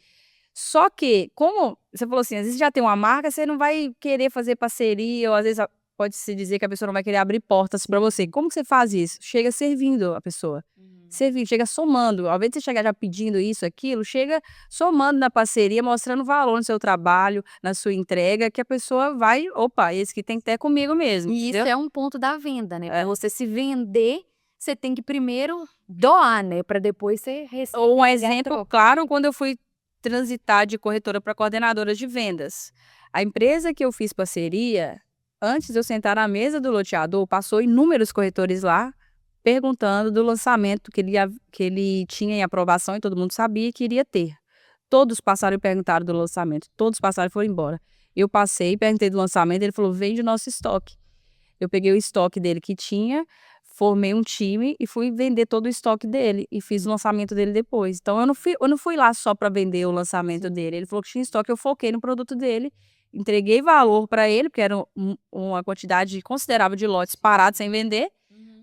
Só que, como você falou assim, às vezes já tem uma marca, você não vai querer fazer parceria, ou às vezes pode-se dizer que a pessoa não vai querer abrir portas para você. Como que você faz isso? Chega servindo a pessoa. Servindo, chega somando. Ao invés de você chegar já pedindo isso, aquilo, chega somando na parceria, mostrando valor no seu trabalho, na sua entrega, que a pessoa vai, opa, esse que tem que ter comigo mesmo, E isso entendeu? é um ponto da venda, né, pra você se vender, você tem que primeiro doar, né, para depois você receber Ou um a exemplo troca. claro, quando eu fui transitar de corretora para coordenadora de vendas. A empresa que eu fiz parceria, antes de eu sentar na mesa do loteador, passou inúmeros corretores lá, perguntando do lançamento que ele tinha em aprovação e todo mundo sabia que iria ter. Todos passaram e perguntaram do lançamento, todos passaram e foram embora. Eu passei, perguntei do lançamento, ele falou: vende o nosso estoque. Eu peguei o estoque dele que tinha, formei um time e fui vender todo o estoque dele e fiz o lançamento dele depois. Então eu não fui lá só para vender o lançamento dele. Ele falou que tinha estoque, eu foquei no produto dele, entreguei valor para ele, porque era uma quantidade considerável de lotes parados sem vender,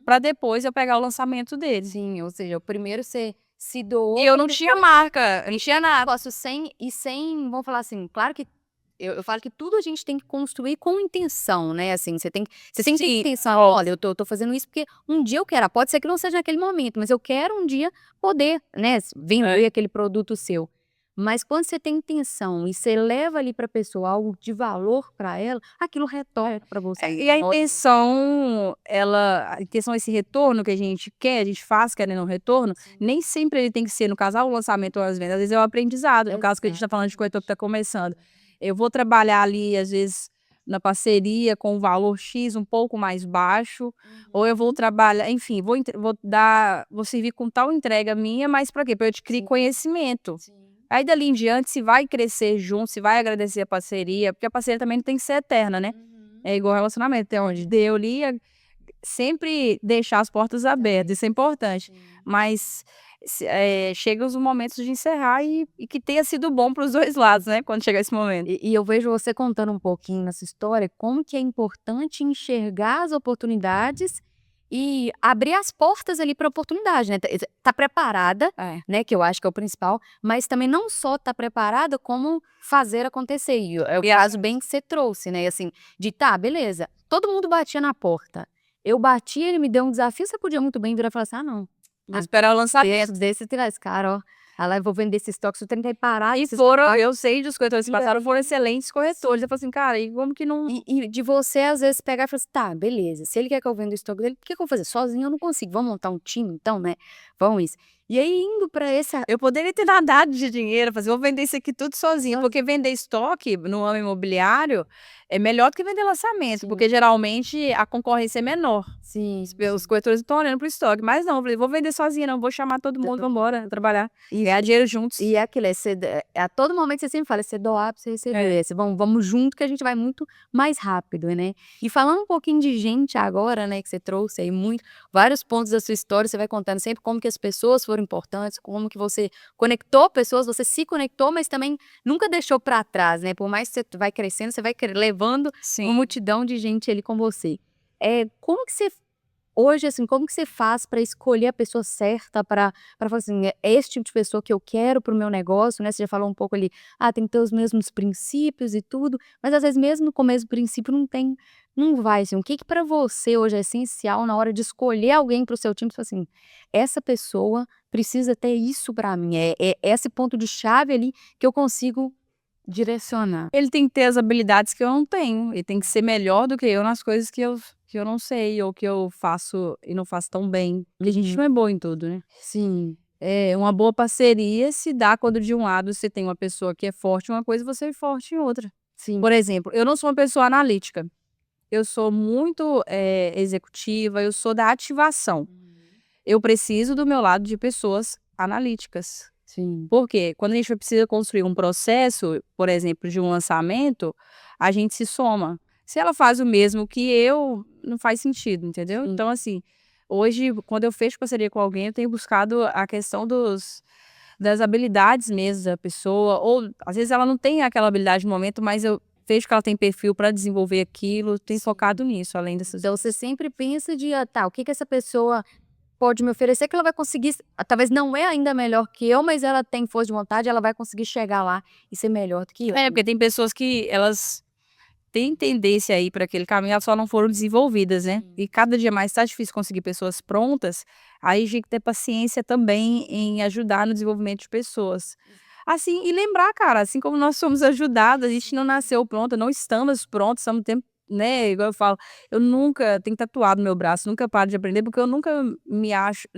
para depois eu pegar o lançamento dele. Sim, ou seja, o primeiro você se doou E eu pra não tinha depois marca, eu não tinha um nada. negócio sem, vamos falar assim, claro que eu falo que tudo a gente tem que construir com intenção, né, assim, você tem que ter Sim. intenção, olha, eu tô fazendo isso porque um dia eu quero, pode ser que não seja naquele momento, mas eu quero um dia poder, né, vender aquele produto seu. Mas quando você tem intenção e você leva ali pra pessoa algo de valor pra ela, aquilo retorna pra você. E a intenção, a intenção, esse retorno que a gente quer, a gente faz querendo um retorno, nem sempre ele tem que ser, no caso, o lançamento ou as vendas, às vezes é o aprendizado, no caso que a gente está falando de corretor que está começando. Eu vou trabalhar ali, às vezes, na parceria com um valor X um pouco mais baixo, ou eu vou trabalhar, enfim, vou servir com tal entrega minha, mas para quê? Para eu adquirir conhecimento. Aí dali em diante, se vai crescer junto, se vai agradecer a parceria, porque a parceria também não tem que ser eterna, né? É igual relacionamento, é onde deu ali, sempre deixar as portas abertas, isso é importante. Mas chega os momentos de encerrar e que tenha sido bom para os dois lados, né, quando chegar esse momento. E eu vejo você contando um pouquinho nessa história, como que é importante enxergar as oportunidades e abrir as portas ali para oportunidade, né, tá preparada, É. né, que eu acho que é o principal, mas também não só tá preparada, como fazer acontecer, e é o caso bem que você trouxe, né, assim, de tá, beleza, todo mundo batia na porta, eu bati, ele me deu um desafio, você podia muito bem virar e falar assim: "Ah não, Vou esperar o lançamento. dentro desse tirar esse cara, ó, ah lá eu vou vender esse estoque, se eu tentar parar E esses eu sei dos corretores que passaram, foram excelentes corretores. Eu falo assim, cara, e como que não. E de você, às vezes, pegar e falar assim: "Tá, beleza, se ele quer que eu venda o estoque dele, o que que eu vou fazer? Sozinho eu não consigo, vamos montar um time então, né, vamos isso". E aí indo pra essa Eu poderia ter nadado de dinheiro, fazer, vou vender isso aqui tudo sozinha, porque vender estoque no ramo imobiliário é melhor do que vender lançamento, porque geralmente a concorrência é menor. sim, Os corretores estão olhando pro estoque, mas não, eu falei, vou vender sozinha não, vou chamar todo mundo, vamos embora trabalhar, e ganhar dinheiro juntos. e é aquilo, a todo momento você sempre fala: "É você doar pra você receber, você vamos junto que a gente vai muito mais rápido", né. E falando um pouquinho de gente agora, né, que você trouxe aí vários pontos da sua história, você vai contando sempre como que as pessoas foram importantes, como que você conectou pessoas, você se conectou, mas também nunca deixou pra trás, né, por mais que você vai crescendo, você vai levando Sim. uma multidão de gente ali com você. Como que você hoje, assim, como que você faz pra escolher a pessoa certa pra falar assim: "É esse tipo de pessoa que eu quero para o meu negócio", né, você já falou um pouco ali, tem que ter os mesmos princípios e tudo, mas às vezes mesmo com o mesmo princípio não vai, assim, o que que pra você hoje é essencial na hora de escolher alguém para o seu time, você fala assim: "Essa pessoa precisa ter isso pra mim, é esse ponto de chave ali que eu consigo direcionar". Ele tem que ter as habilidades que eu não tenho, ele tem que ser melhor do que eu nas coisas que eu não sei, ou que eu faço e não faço tão bem, porque a gente não é boa em tudo, né. Sim, Uma boa parceria se dá quando de um lado você tem uma pessoa que é forte em uma coisa e você é forte em outra. sim. Por exemplo, eu não sou uma pessoa analítica, eu sou muito, executiva, eu sou da ativação. Eu preciso do meu lado de pessoas analíticas. Sim. Por quê? Quando a gente precisa construir um processo, por exemplo, de um lançamento, a gente se soma. Se ela faz o mesmo que eu, não faz sentido, entendeu? Sim. Então, assim, Hoje, quando eu fecho parceria com alguém, eu tenho buscado a questão das habilidades mesmo da pessoa, ou às vezes ela não tem aquela habilidade no momento, mas eu vejo que ela tem perfil para desenvolver aquilo, tenho focado nisso, além dessas. Então você sempre pensa de, tá, o que que essa pessoa pode me oferecer que ela vai conseguir, talvez não é ainda melhor que eu, mas ela tem força de vontade, ela vai conseguir chegar lá e ser melhor do que eu. Porque tem pessoas que elas têm tendência aí para aquele caminho, elas só não foram desenvolvidas, né. E cada dia mais tá difícil conseguir pessoas prontas, aí a gente tem que ter paciência também em ajudar no desenvolvimento de pessoas. Assim, e lembrar, cara, assim como nós somos ajudadas, a gente não nasceu pronta, não estamos prontos, estamos tempo, né, igual eu falo, eu nunca tenho tatuado no meu braço, nunca paro de aprender, porque eu nunca me acho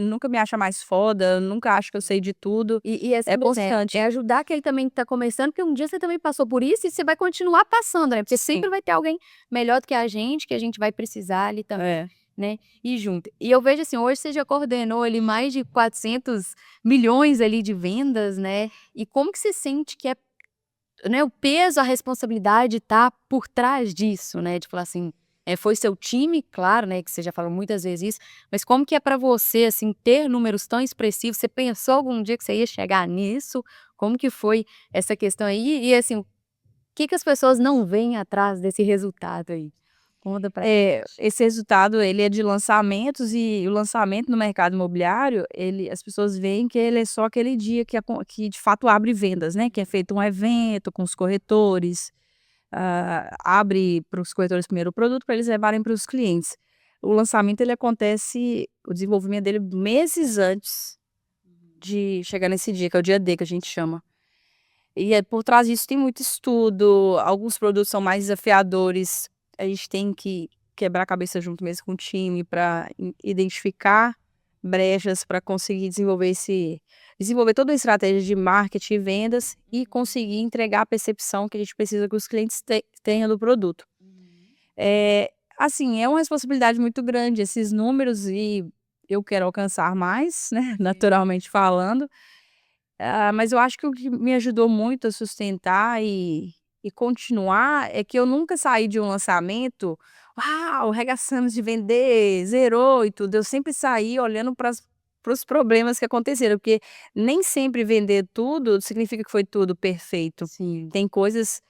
a mais foda, eu nunca acho que eu sei de tudo, E assim, é né, constante. é ajudar aquele também que tá começando, porque um dia você também passou por isso e você vai continuar passando, né, porque Sim. sempre vai ter alguém melhor do que a gente vai precisar ali também, É. né, e junto. E eu vejo assim, hoje você já coordenou ali mais de 400 milhões ali de vendas, né, e como que você sente que é, né, o peso, a responsabilidade tá por trás disso, né, de falar assim, foi seu time, claro, né, que você já falou muitas vezes isso, mas como que é pra você, assim, ter números tão expressivos? Você pensou algum dia que você ia chegar nisso? Como que foi essa questão aí? E assim, o que que as pessoas não veem atrás desse resultado aí? Conta pra Esse resultado ele é de lançamentos, e o lançamento no mercado imobiliário, as pessoas veem que ele é só aquele dia que de fato abre vendas, né, que é feito um evento com os corretores, abre para os corretores primeiro o produto para eles levarem para os clientes. O lançamento ele acontece, o desenvolvimento dele meses antes de chegar nesse dia, que é o dia D que a gente chama. E por trás disso tem muito estudo, alguns produtos são mais desafiadores, a gente tem que quebrar a cabeça junto mesmo com o time para identificar brechas para conseguir desenvolver toda a estratégia de marketing e vendas e conseguir entregar a percepção que a gente precisa que os clientes tenham do produto. Assim, é uma responsabilidade muito grande esses números, e eu quero alcançar mais, né, naturalmente falando. Mas eu acho que o que me ajudou muito a sustentar e continuar é que eu nunca saí de um lançamento, "Uau, arregaçamos de vender, zerou e tudo", eu sempre saí olhando para os problemas que aconteceram, porque nem sempre vender tudo significa que foi tudo perfeito. sim. Tem coisas,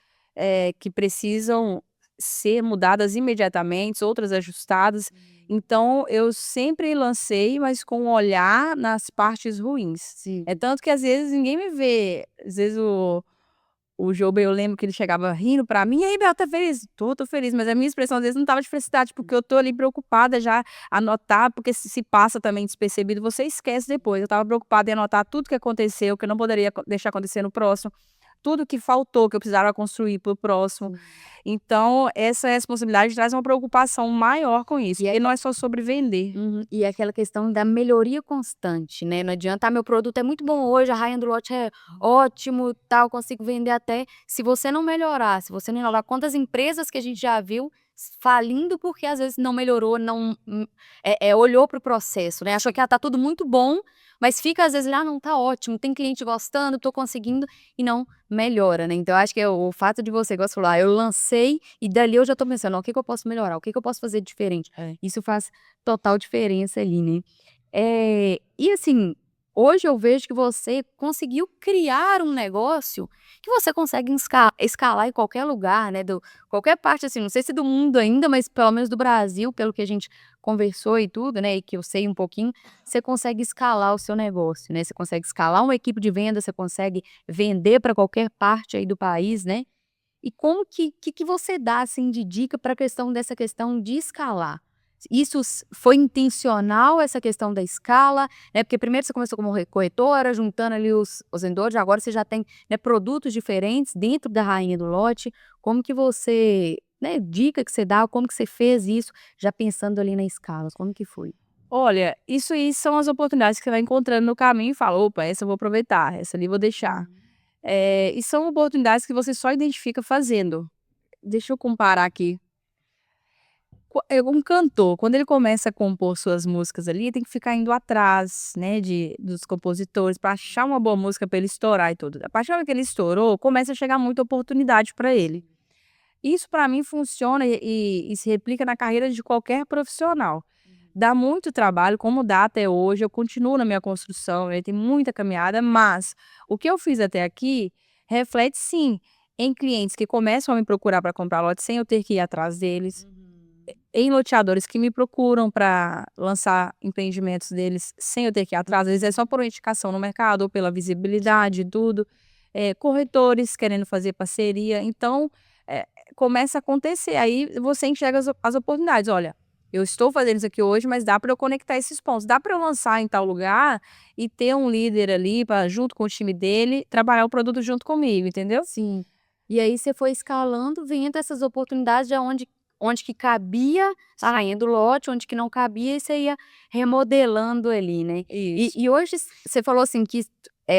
que precisam ser mudadas imediatamente, outras ajustadas, então eu sempre lancei, mas com um olhar nas partes ruins. Sim. É tanto que às vezes ninguém me vê, às vezes o Job, eu lembro que ele chegava rindo pra mim: "E aí, Bel, tá feliz?" Tô feliz", mas a minha expressão às vezes não estava de felicidade, porque eu tô ali preocupada já, anotar, porque se passa também despercebido, você esquece depois. Eu estava preocupada em anotar tudo que aconteceu, que eu não poderia deixar acontecer no próximo, tudo que faltou, que eu precisava construir para o próximo. Então, essa responsabilidade traz uma preocupação maior com isso, E porque não é só sobre vender. Uhum. E aquela questão da melhoria constante, né, não adianta: "Ah, meu produto é muito bom hoje, a rainha do lote é ótimo, tal, consigo vender até", se você não melhorar, se você não inovar. Quantas empresas que a gente já viu falindo porque às vezes não melhorou, não, olhou para o processo, né, achou que, tá tudo muito bom, mas fica às vezes: "Ah, não, tá ótimo, tem cliente gostando, tô conseguindo", e não melhora, né. Então eu acho que é o fato de você, igual você falou: eu lancei e dali eu já tô pensando: "Ó, o que que eu posso melhorar? O que que eu posso fazer diferente?". Isso faz total diferença ali, né. E assim, hoje eu vejo que você conseguiu criar um negócio que você consegue escalar em qualquer lugar, né, qualquer parte, assim, não sei se do mundo ainda, mas pelo menos do Brasil, pelo que a gente conversou e tudo, né, e que eu sei um pouquinho, você consegue escalar o seu negócio, né, você consegue escalar uma equipe de venda, você consegue vender para qualquer parte aí do país, né. E como que você dá, assim, de dica para a questão dessa questão de escalar? Isso foi intencional, essa questão da escala, né, porque primeiro você começou como corretora, juntando ali os vendedores, agora você já tem, né, produtos diferentes dentro da rainha do lote. Como que você, né, dica que você dá, como que você fez isso, já pensando ali na escala, como que foi? Olha, isso aí são as oportunidades que você vai encontrando no caminho e fala: "Opa, essa eu vou aproveitar, essa ali eu vou deixar". E são oportunidades que você só identifica fazendo. Deixa eu comparar aqui. Um cantor, quando ele começa a compor suas músicas ali, tem que ficar indo atrás, né, dos compositores para achar uma boa música para ele estourar e tudo. A partir da hora que ele estourou, começa a chegar muita oportunidade para ele. Isso para mim funciona e se replica na carreira de qualquer profissional. dá muito trabalho, como dá até hoje, eu continuo na minha construção, tem muita caminhada, mas o que eu fiz até aqui reflete sim em clientes que começam a me procurar para comprar lote sem eu ter que ir atrás deles, em loteadores que me procuram para lançar empreendimentos deles sem eu ter que ir atrás, às vezes é só por uma indicação no mercado ou pela visibilidade e tudo, corretores querendo fazer parceria, então, eh, começa a acontecer, aí você enxerga as oportunidades, olha, eu estou fazendo isso aqui hoje, mas dá para eu conectar esses pontos, dá para eu lançar em tal lugar e ter um líder ali para junto com o time dele, trabalhar o produto junto comigo, entendeu? Sim. E aí você foi escalando, vendo essas oportunidades de onde que cabia a rainha do lote, onde que não cabia, e você ia remodelando ali, né. E Isso. e hoje você falou assim que,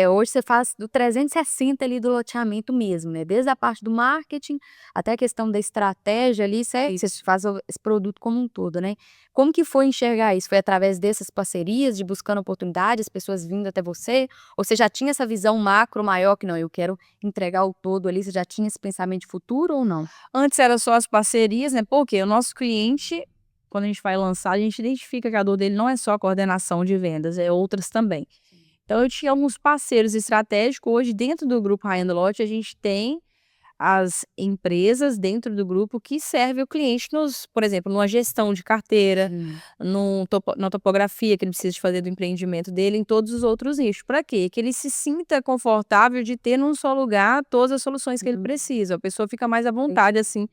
hoje você faz do 360 ali do loteamento mesmo, né, desde a parte do marketing, até a questão da estratégia ali, você Isso. faz esse produto como um todo, né. Como que foi enxergar isso? Foi através dessas parcerias, de buscando oportunidades, pessoas vindo até você, ou você já tinha essa visão macro maior que: "Não, eu quero entregar o todo ali", você já tinha esse pensamento de futuro ou não? Antes era só as parcerias, né, porque o nosso cliente, quando a gente vai lançar, a gente identifica que a dor dele não é só a coordenação de vendas, é outras também. Então eu tinha alguns parceiros estratégicos, hoje dentro do grupo Rainha do Lote a gente tem as empresas dentro do grupo que servem o cliente nos por exemplo, numa gestão de carteira, Sim. na topografia que ele precisa de fazer do empreendimento dele, em todos os outros nichos. Para quê? Que ele se sinta confortável de ter num só lugar todas as soluções que ele Uhum. precisa, a pessoa fica mais à vontade, Entendi. assim.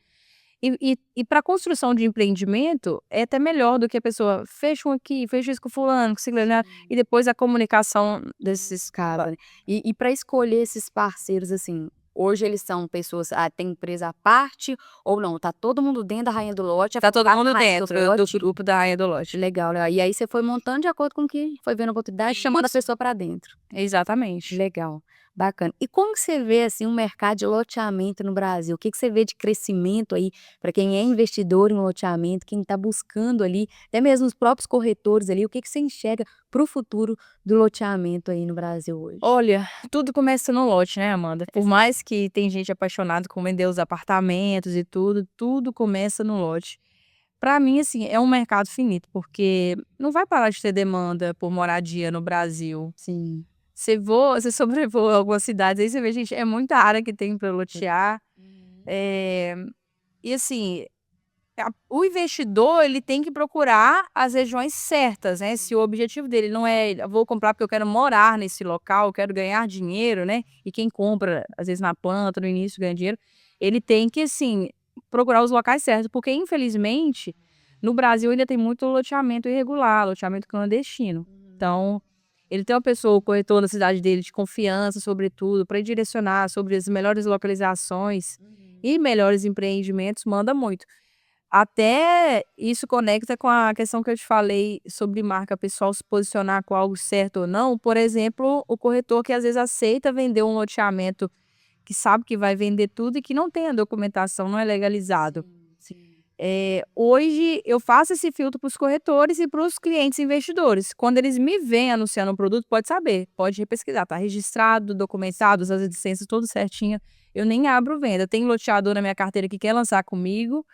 E pra construção de empreendimento, é até melhor do que a pessoa fecha um aqui, fecha isso com fulano, com ciclano, né, Sim. e depois a comunicação desses Casa, né. E pra escolher esses parceiros, assim, hoje eles são pessoas tem empresa à parte ou não, tá todo mundo dentro da rainha do lote, é tá todo focado mundo na rainha do dentro do lote? grupo da Rainha do Lote. Legal, legal. E aí você foi montando de acordo com o que foi vendo a oportunidade, chamando a Isso. pessoa pra dentro. Exatamente. Legal, bacana. E como que você vê, assim, o mercado de loteamento no Brasil? O que que você vê de crescimento aí para quem é investidor em loteamento, quem está buscando ali, até mesmo os próprios corretores ali, o que que você enxerga para o futuro do loteamento aí no Brasil hoje? Olha, tudo começa no lote, né, Amanda? Por mais que tem gente apaixonada com vender os apartamentos e tudo, tudo começa no lote. Pra mim, assim, é um mercado finito, porque não vai parar de ter demanda por moradia no Brasil. Sim. Você sobrevoa algumas cidades, aí você vê, gente, é muita área que tem para lotear. Uhum. Eh, e assim, o investidor, ele tem que procurar as regiões certas, né, se o objetivo dele não é: "Eu vou comprar porque eu quero morar nesse local, eu quero ganhar dinheiro", né, e quem compra, às vezes, na planta, no início, ganha dinheiro, ele tem que, assim, procurar os locais certos, porque infelizmente, no Brasil ainda tem muito loteamento irregular, loteamento clandestino. Então, ele tem uma pessoa, o corretor na cidade dele de confiança, sobretudo, para direcionar sobre as melhores localizações e melhores empreendimentos, manda muito. Até isso conecta com a questão que eu te falei sobre marca pessoal se posicionar com algo certo ou não. Por exemplo, o corretor que às vezes aceita vender um loteamento que sabe que vai vender tudo e que não tem a documentação, não é legalizado. Sim, sim. Hoje eu faço esse filtro para os corretores e para os clientes investidores. Quando eles me veem anunciando um produto, pode saber, pode repesquisar, tá registrado, documentado, as licenças tudo certinho. Eu nem abro venda. Tem loteador na minha carteira que quer lançar comigo,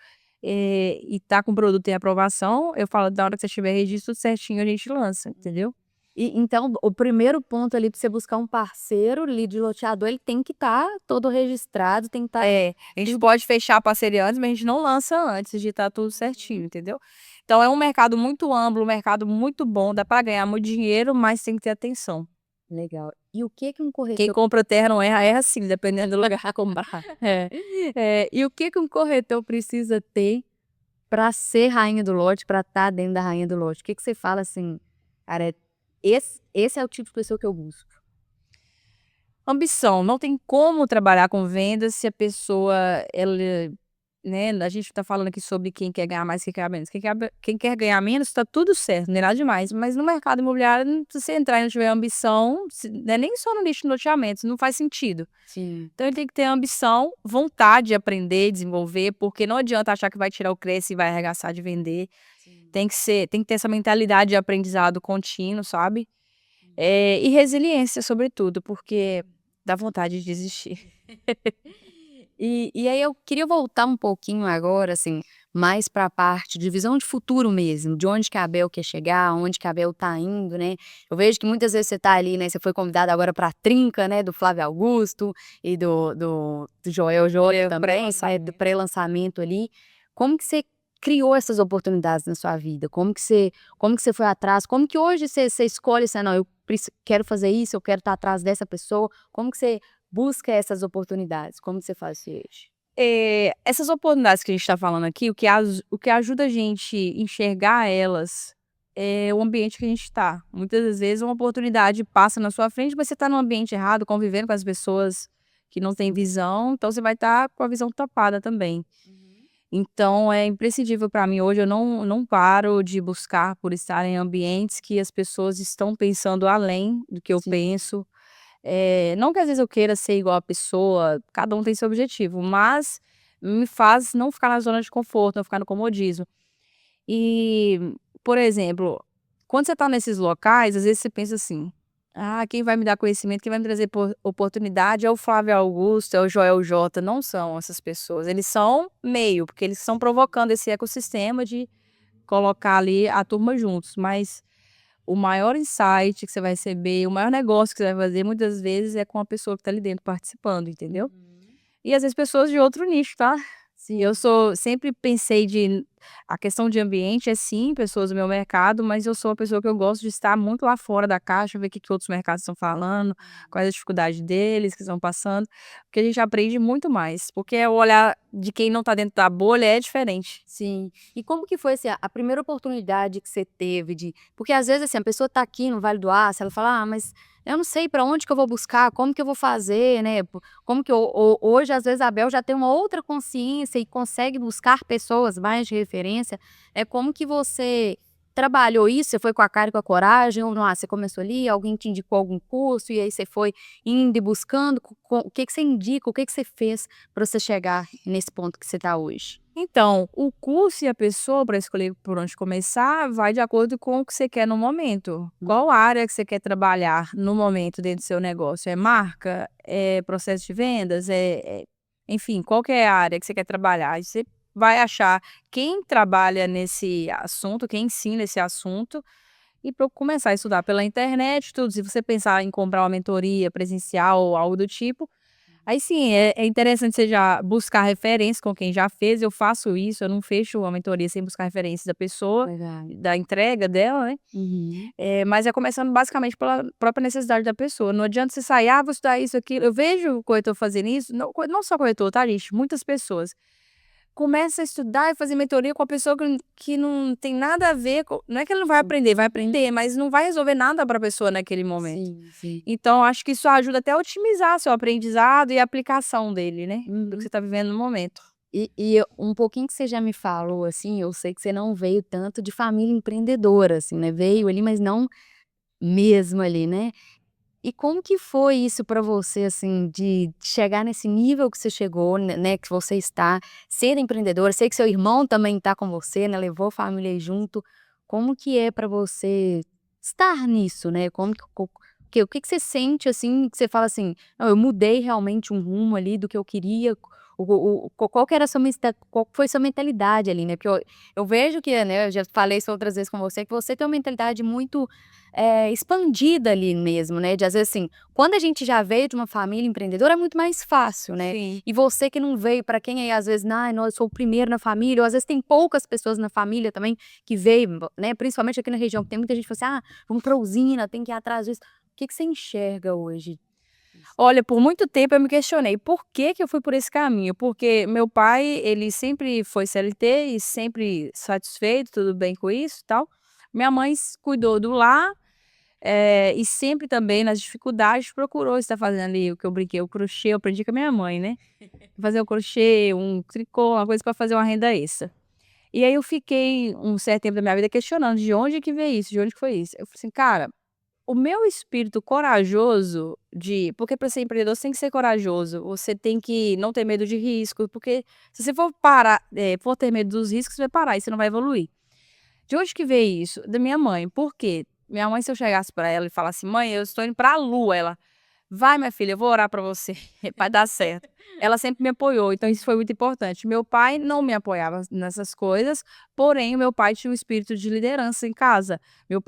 e tá com o produto em aprovação, eu falo: "Da hora que você tiver registro tudo certinho, a gente lança", entendeu? E então o primeiro ponto ali para você buscar um parceiro ali de loteador, ele tem que estar todo registrado, tem que estar É, a gente tudo. pode fechar a parceria antes, mas a gente não lança antes de estar tudo certinho, entendeu? Então é um mercado muito amplo, um mercado muito bom, dá para ganhar muito dinheiro, mas tem que ter atenção. Legal. E o que que um Quem corretor compra terra não erra, erra sim, dependendo do lugar que comprar. é, e o que que um corretor precisa ter para ser rainha do lote, para estar dentro da rainha do lote? O que que você fala assim: "Cara, esse é o tipo de pessoa que eu busco"? Ambição, não tem como trabalhar com vendas se a pessoa ela, né, a gente está falando aqui sobre quem quer ganhar mais, quem quer ganhar menos. Quem quer ganhar menos está tudo certo, não é nada demais, mas no mercado imobiliário, se você entrar e não tiver ambição, não é nem só no nicho de loteamentos, não faz sentido. Sim. Então ele tem que ter ambição, vontade de aprender, desenvolver, porque não adianta achar que vai tirar o cresce e vai arregaçar de vender. Sim. Tem que ter essa mentalidade de aprendizado contínuo, sabe? E resiliência, sobretudo, porque dá vontade de desistir. E aí eu queria voltar um pouquinho agora, assim, mais para a parte de visão de futuro mesmo, de onde que a Bel quer chegar, onde que a Bel tá indo, né. Eu vejo que muitas vezes você tá ali, né, você foi convidada agora pra Trinca, né, do Flávio Augusto e do Joel J também, sai do pré-lançamento ali. Como que você criou essas oportunidades na sua vida? Como que você foi atrás? Como que hoje você escolhe assim: "Ah, não, eu quero fazer isso, eu quero estar atrás dessa pessoa"? Como que você busca essas oportunidades? Como que você faz isso hoje? Essas oportunidades que a gente está falando aqui, o que ajuda a gente enxergar elas é o ambiente que a gente está. Muitas das vezes uma oportunidade passa na sua frente, mas você está no ambiente errado, convivendo com as pessoas que não têm visão, então você vai estar com a visão tapada também. Então é imprescindível para mim hoje, eu não paro de buscar por estar em ambientes que as pessoas estão pensando além do que eu Sim, penso. Não que às vezes eu queira ser igual a pessoa, cada um tem seu objetivo, mas me faz não ficar na zona de conforto, não ficar no comodismo. E, por exemplo, quando você está nesses locais, às vezes você pensa assim: "Ah, quem vai me dar conhecimento, quem vai me trazer oportunidade é o Flávio Augusto, é o Joel J", não são essas pessoas, eles são meio, porque eles estão provocando esse ecossistema de colocar ali a turma juntos, mas o maior insight que você vai receber, o maior negócio que você vai fazer, muitas vezes, é com a pessoa que está ali dentro participando, entendeu? E às vezes pessoas de outro nicho, tá? Eu sim. sempre pensei de a questão de ambiente é sim, pessoas do meu mercado, mas eu sou uma pessoa que eu gosto de estar muito lá fora da caixa, ver o que que outros mercados estão falando, quais as dificuldades deles, que estão passando, porque a gente aprende muito mais, porque o olhar de quem não está dentro da bolha é diferente. Sim. E como que foi, assim, a primeira oportunidade que você teve de porque às vezes, assim, a pessoa tá aqui no Vale do Aço, ela fala: "Ah, mas eu não sei para onde que eu vou buscar, como que eu vou fazer, né, como que eu" hoje, às vezes, a Bel já tem uma outra consciência e consegue buscar pessoas mais de referência. Como que você trabalhou isso? Você foi com a cara e com a coragem ou não? Você começou ali, alguém te indicou algum curso e aí você foi indo e buscando, o que que você indica, o que que você fez para você chegar nesse ponto que você tá hoje? Então, o curso e a pessoa para escolher por onde começar vai de acordo com o que você quer no momento. Qual área que você quer trabalhar no momento dentro do seu negócio? É marca? É processo de vendas? Enfim, qual que é a área que você quer trabalhar? Aí você vai achar quem trabalha nesse assunto, quem ensina esse assunto e começar a estudar pela internet, tudo. Se você pensar em comprar uma mentoria presencial ou algo do tipo, aí sim, é interessante você já buscar referência com quem já fez, eu faço isso, eu não fecho uma mentoria sem buscar referência da pessoa, Legal. da entrega dela, né. Uhum. Mas é começando basicamente pela própria necessidade da pessoa, não adianta você sair: "Ah, vou estudar isso, aquilo", eu vejo o corretor fazendo isso, não só corretor, tá gente, muitas pessoas. Começa a estudar e fazer mentoria com a pessoa que não tem nada a ver com, não é que ele não vai aprender, mas não vai resolver nada para a pessoa naquele momento. Sim, sim. Então acho que isso ajuda até a otimizar seu aprendizado e a aplicação dele, né, do que Uhum. você está vivendo no momento. Um pouquinho que você já me falou, assim, eu sei que você não veio tanto de família empreendedora, assim, né, veio ali, mas não mesmo ali, né. E como que foi isso pra você, assim, de chegar nesse nível que você chegou, né, que você está, sendo empreendedora, sei que seu irmão também tá com você, né, levou a família aí junto. Como que é pra você estar nisso, né, como que o que que você sente, assim, que você fala assim: "Não, eu mudei realmente um rumo ali do que eu queria", qual que era a sua qual que foi sua mentalidade ali, né, porque eu vejo que, né, eu já falei isso outras vezes com você, que você tem uma mentalidade muito expandida ali mesmo, né, de às vezes, assim, quando a gente já veio de uma família empreendedora é muito mais fácil, né, Sim. e você que não veio, para quem aí às vezes: "Ai, não, eu sou o primeiro na família", ou às vezes tem poucas pessoas na família também que veio, né, principalmente aqui na região, que tem muita gente que fala assim: "Ah, vamos pra usina, tem que ir atrás disso". O que que você enxerga hoje? Olha, por muito tempo eu me questionei por que que eu fui por esse caminho, porque meu pai, ele sempre foi CLT e sempre satisfeito, tudo bem com isso e tal. Minha mãe cuidou do lar. E sempre também nas dificuldades procurou estar fazendo ali o que eu brinquei, o crochê, eu aprendi com a minha mãe, né. Fazer o crochê, um tricô, uma coisa para fazer uma renda extra. E aí eu fiquei um certo tempo da minha vida questionando de onde que veio isso, de onde que foi isso. Eu falei assim: "Cara, o meu espírito corajoso de", porque para ser empreendedor você tem que ser corajoso, você tem que não ter medo de risco, porque se você for parar, for ter medo dos riscos, você vai parar e você não vai evoluir. De onde que veio isso? Da minha mãe. Por quê? Minha mãe, se eu chegasse pra ela e falasse: "Mãe, eu estou indo pra lua", ela: vai minha filha, eu vou orar para você, vai dar certo. Ela sempre me apoiou, então isso foi muito importante. Meu pai não me apoiava nessas coisas, porém o meu pai tinha um espírito de liderança em casa.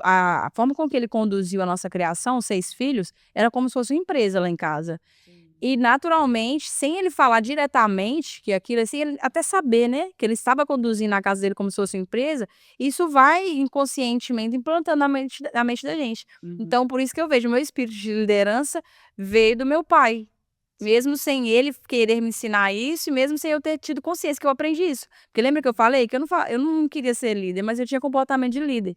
A forma com que ele conduziu a nossa criação, 6 filhos, era como se fosse uma empresa lá em casa. E naturalmente, sem ele falar diretamente que aquilo assim, ele até saber, né, que ele estava conduzindo a casa dele como se fosse uma empresa, isso vai inconscientemente implantando na mente da gente. Uhum. Então por isso que eu vejo o meu espírito de liderança veio do meu pai, mesmo sem ele querer me ensinar isso e mesmo sem eu ter tido consciência que eu aprendi isso. Porque lembra que eu falei que eu não queria ser líder, mas eu tinha comportamento de líder.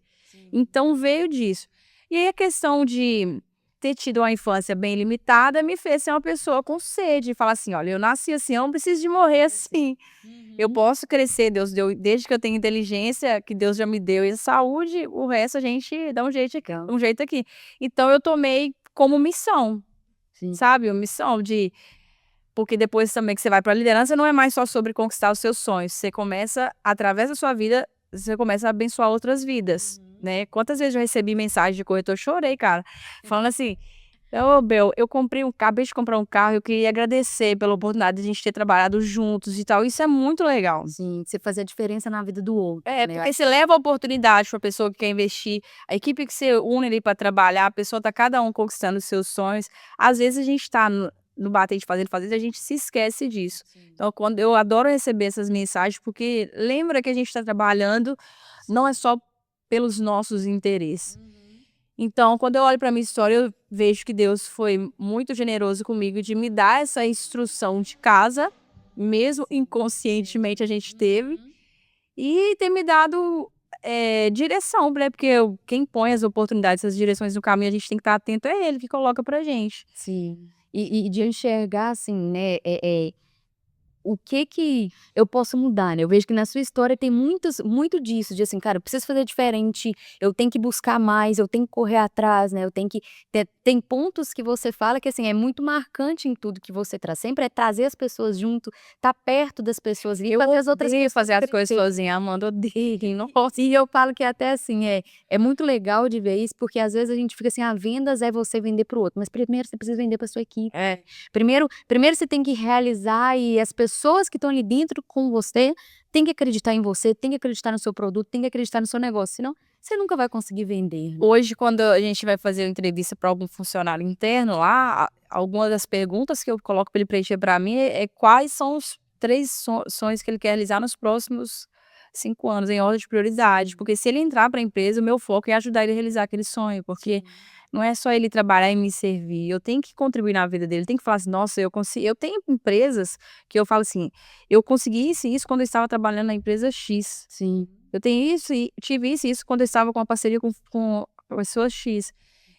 Então veio disso. E aí a questão de ter tido uma infância bem limitada me fez ser uma pessoa com sede, falar assim: "Olha, eu nasci assim, eu não preciso de morrer assim. Eu posso crescer, Deus deu desde que eu tenho inteligência, que Deus já me deu, e saúde, o resto a gente dá Legal. um jeito aqui". Então eu tomei como missão, Sim. sabe, uma missão de porque depois também que você vai para a liderança não é mais só sobre conquistar os seus sonhos, você começa através da sua vida, você começa a abençoar outras vidas, né. Quantas vezes eu recebi mensagem de corretor, chorei cara, falando assim: "Ô Bel, eu acabei de comprar um carro, eu queria agradecer pela oportunidade de a gente ter trabalhado juntos e tal", isso é muito legal. Sim, você fazer a diferença na vida do outro, É, né. porque você leva a oportunidade para a pessoa que quer investir, a equipe que você une ali para trabalhar, a pessoa tá cada um conquistando os seus sonhos. Às vezes a gente tá no bater de fazer, a gente se esquece disso. Então quando eu adoro receber essas mensagens, porque lembra que a gente está trabalhando, não é só pelos nossos interesses. Então, quando eu olho para minha história, eu vejo que Deus foi muito generoso comigo de me dar essa instrução de casa, mesmo inconscientemente a gente teve, e ter me dado, direção, né, porque quem põe as oportunidades, as direções no caminho, a gente tem que estar atento, é ele que coloca pra gente. Sim. E de enxergar assim, né, o que eu posso mudar, né, eu vejo que na sua história tem muito disso, de assim: "Cara, eu preciso fazer diferente, eu tenho que buscar mais, eu tenho que correr atrás, né, eu tenho que" tem pontos que você fala que, assim, é muito marcante em tudo que você traz, sempre é trazer as pessoas junto, estar perto das pessoas e Eu fazer as outras odeio pessoas fazer as coisas crescerem. sozinha, Amanda, odeio, nossa. E eu falo que até assim, é muito legal de ver isso, porque às vezes a gente fica assim: "Ah, vendas é você vender para o outro", mas primeiro você precisa vender para sua equipe. É. Primeiro você tem que realizar e as pessoas que estão ali dentro com você, têm que acreditar em você, têm que acreditar no seu produto, têm que acreditar no seu negócio, senão você nunca vai conseguir vender, né. Hoje, quando a gente vai fazer uma entrevista para algum funcionário interno lá, alguma das perguntas que eu coloco para ele preencher para mim é quais são os 3 sonhos que ele quer realizar nos próximos 5 anos, em ordem de prioridade. Porque se ele entrar para a empresa, o meu foco é ajudar ele a realizar aquele sonho, porque não é só ele trabalhar e me servir, eu tenho que contribuir na vida dele, eu tenho que falar assim: "Nossa, eu tenho empresas que eu falo assim: "Eu consegui isso quando eu estava trabalhando na empresa X". Sim, Eu tenho isso e tive isso e isso quando eu estava com uma parceria com a pessoa X.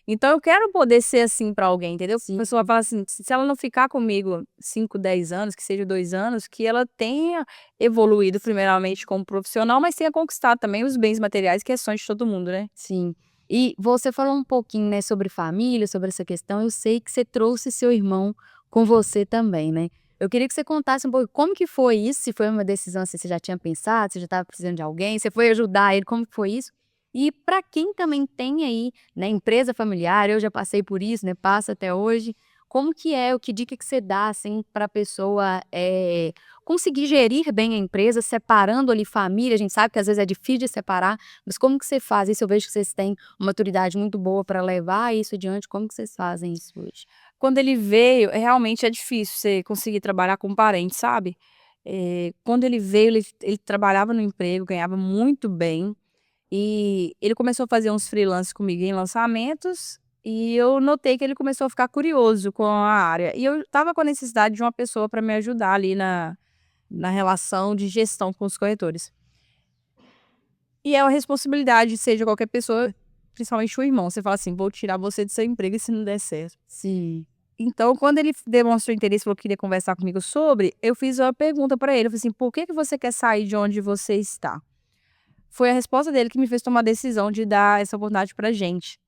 Então eu quero poder ser assim para alguém, entendeu? A sim. pessoa fala assim, se ela não ficar comigo 5, 10 anos, que seja 2 anos, que ela tenha evoluído primeiramente como profissional, mas tenha conquistado também os bens materiais, que é sonho de todo mundo, né. Sim. E você falou um pouquinho, né, sobre família, sobre essa questão, eu sei que você trouxe seu irmão com você também, né. Eu queria que você contasse um pouco como que foi isso, se foi uma decisão, assim, você já tinha pensado, você já estava precisando de alguém, você foi ajudar ele, como que foi isso? E para quem também tem aí, né, empresa familiar, eu já passei por isso, né, passo até hoje, como que é, o que dica que você dá, assim, pra pessoa, conseguir gerir bem a empresa, separando ali família, a gente sabe que às vezes é difícil de separar, mas como que você faz isso? Eu vejo que vocês têm uma maturidade muito boa para levar isso adiante, como que vocês fazem isso hoje? Quando ele veio, realmente é difícil você conseguir trabalhar com parente, sabe. Quando ele veio, ele trabalhava no emprego, ganhava muito bem. E ele começou a fazer uns freelance comigo em lançamentos, e eu notei que ele começou a ficar curioso com a área. E eu estava com a necessidade de uma pessoa para me ajudar ali na relação de gestão com os corretores. E é uma responsabilidade, seja qualquer pessoa, principalmente o irmão. Você fala assim: "Vou tirar você do seu emprego e se não der certo". Sim. Então, quando ele demonstrou interesse, falou que queria conversar comigo sobre, eu fiz uma pergunta para ele, eu falei assim: "Por que que você quer sair de onde você está?". Foi a resposta dele que me fez tomar a decisão de dar essa oportunidade pra gente.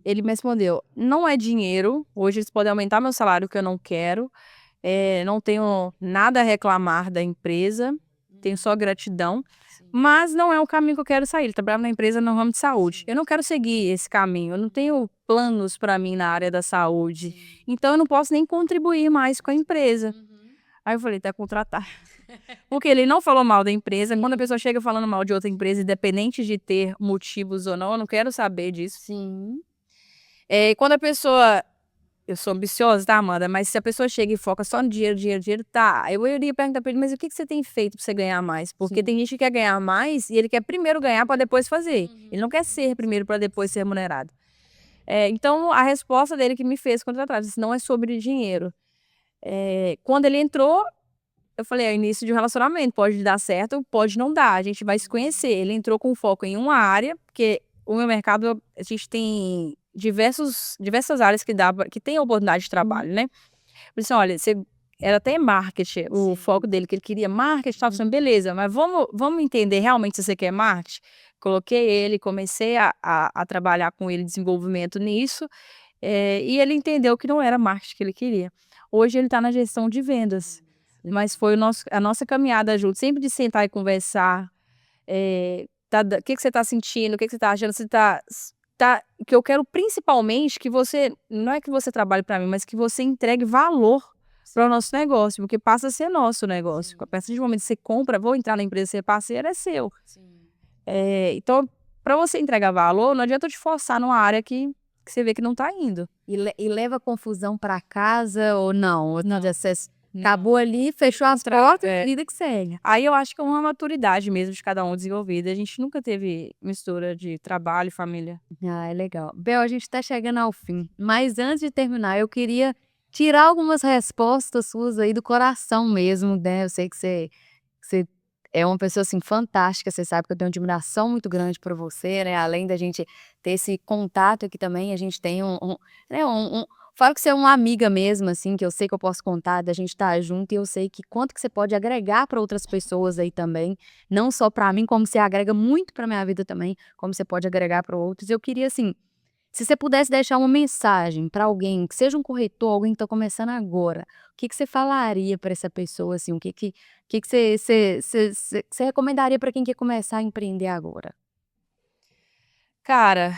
Ele me respondeu: "Não é dinheiro, hoje eles podem aumentar meu salário que eu não quero, não tenho nada a reclamar da empresa, tenho só gratidão, mas não é o caminho que eu quero sair. Ele trabalha na empresa no ramo de saúde. Eu não quero seguir esse caminho, eu não tenho planos para mim na área da saúde, então eu não posso nem contribuir mais com a empresa. Aí eu falei: "Tá contratar". Porque ele não falou mal da empresa, quando a pessoa chega falando mal de outra empresa, independente de ter motivos ou não, eu não quero saber disso. Sim. Quando a pessoa eu sou ambiciosa, tá, Amanda, mas se a pessoa chega e foca só no dinheiro, dinheiro, dinheiro, tá, eu iria perguntar pra ele: "Mas o que que você tem feito pra você ganhar mais?" Porque Sim. tem gente que quer ganhar mais e ele quer primeiro ganhar pra depois fazer. Ele não quer ser primeiro pra depois ser remunerado. Então a resposta dele que me fez contratar, disse: "Não é sobre dinheiro". Quando ele entrou, eu falei: "É o início de um relacionamento, pode dar certo, pode não dar, a gente vai se conhecer". Ele entrou com foco em uma área, porque o meu mercado, a gente tem diversas áreas que tem oportunidade de Uhum. trabalho, né. Falei assim: "Olha, você", era até marketing, o Sim. foco dele, que ele queria marketing e tal, falei assim: "Beleza, mas vamos entender realmente se você quer marketing?". Coloquei ele, comecei a trabalhar com ele desenvolvimento nisso, e ele entendeu que não era marketing que ele queria. Hoje ele está na gestão de vendas, mas foi a nossa caminhada junto, sempre de sentar e conversar, o que que você está sentindo, o que que você está achando, você que eu quero principalmente que você não é que você trabalhe para mim, mas que você entregue valor para o nosso negócio, porque passa a ser nosso negócio. A partir do momento que você compra, vou entrar na empresa, ser parceiro, é seu. Então, para você entregar valor, não adianta eu te forçar numa área que você vê que não está indo. E leva confusão pra casa ou não? Ou Não, você não. acabou ali, fechou as portas, vida que segue. Aí eu acho que é uma maturidade mesmo de cada um desenvolvida. A gente nunca teve mistura de trabalho e família. Ah, é legal. Bel, a gente tá chegando ao fim, mas antes de terminar, eu queria tirar algumas respostas suas aí do coração mesmo, né? Eu sei que você é uma pessoa, assim, fantástica, você sabe que eu tenho uma admiração muito grande por você, né, além da gente ter esse contato aqui também, a gente tem né, fora que você é uma amiga mesmo, assim, que eu sei que eu posso contar, da gente estar junto e eu sei que quanto que você pode agregar para outras pessoas aí também, não só para mim, como você agrega muito para minha vida também, como você pode agregar para outros. Eu queria, assim, se você pudesse deixar uma mensagem para alguém, que seja um corretor, alguém que está começando agora, o que que você falaria para essa pessoa, assim? O que que você recomendaria para quem quer começar a empreender agora? Cara,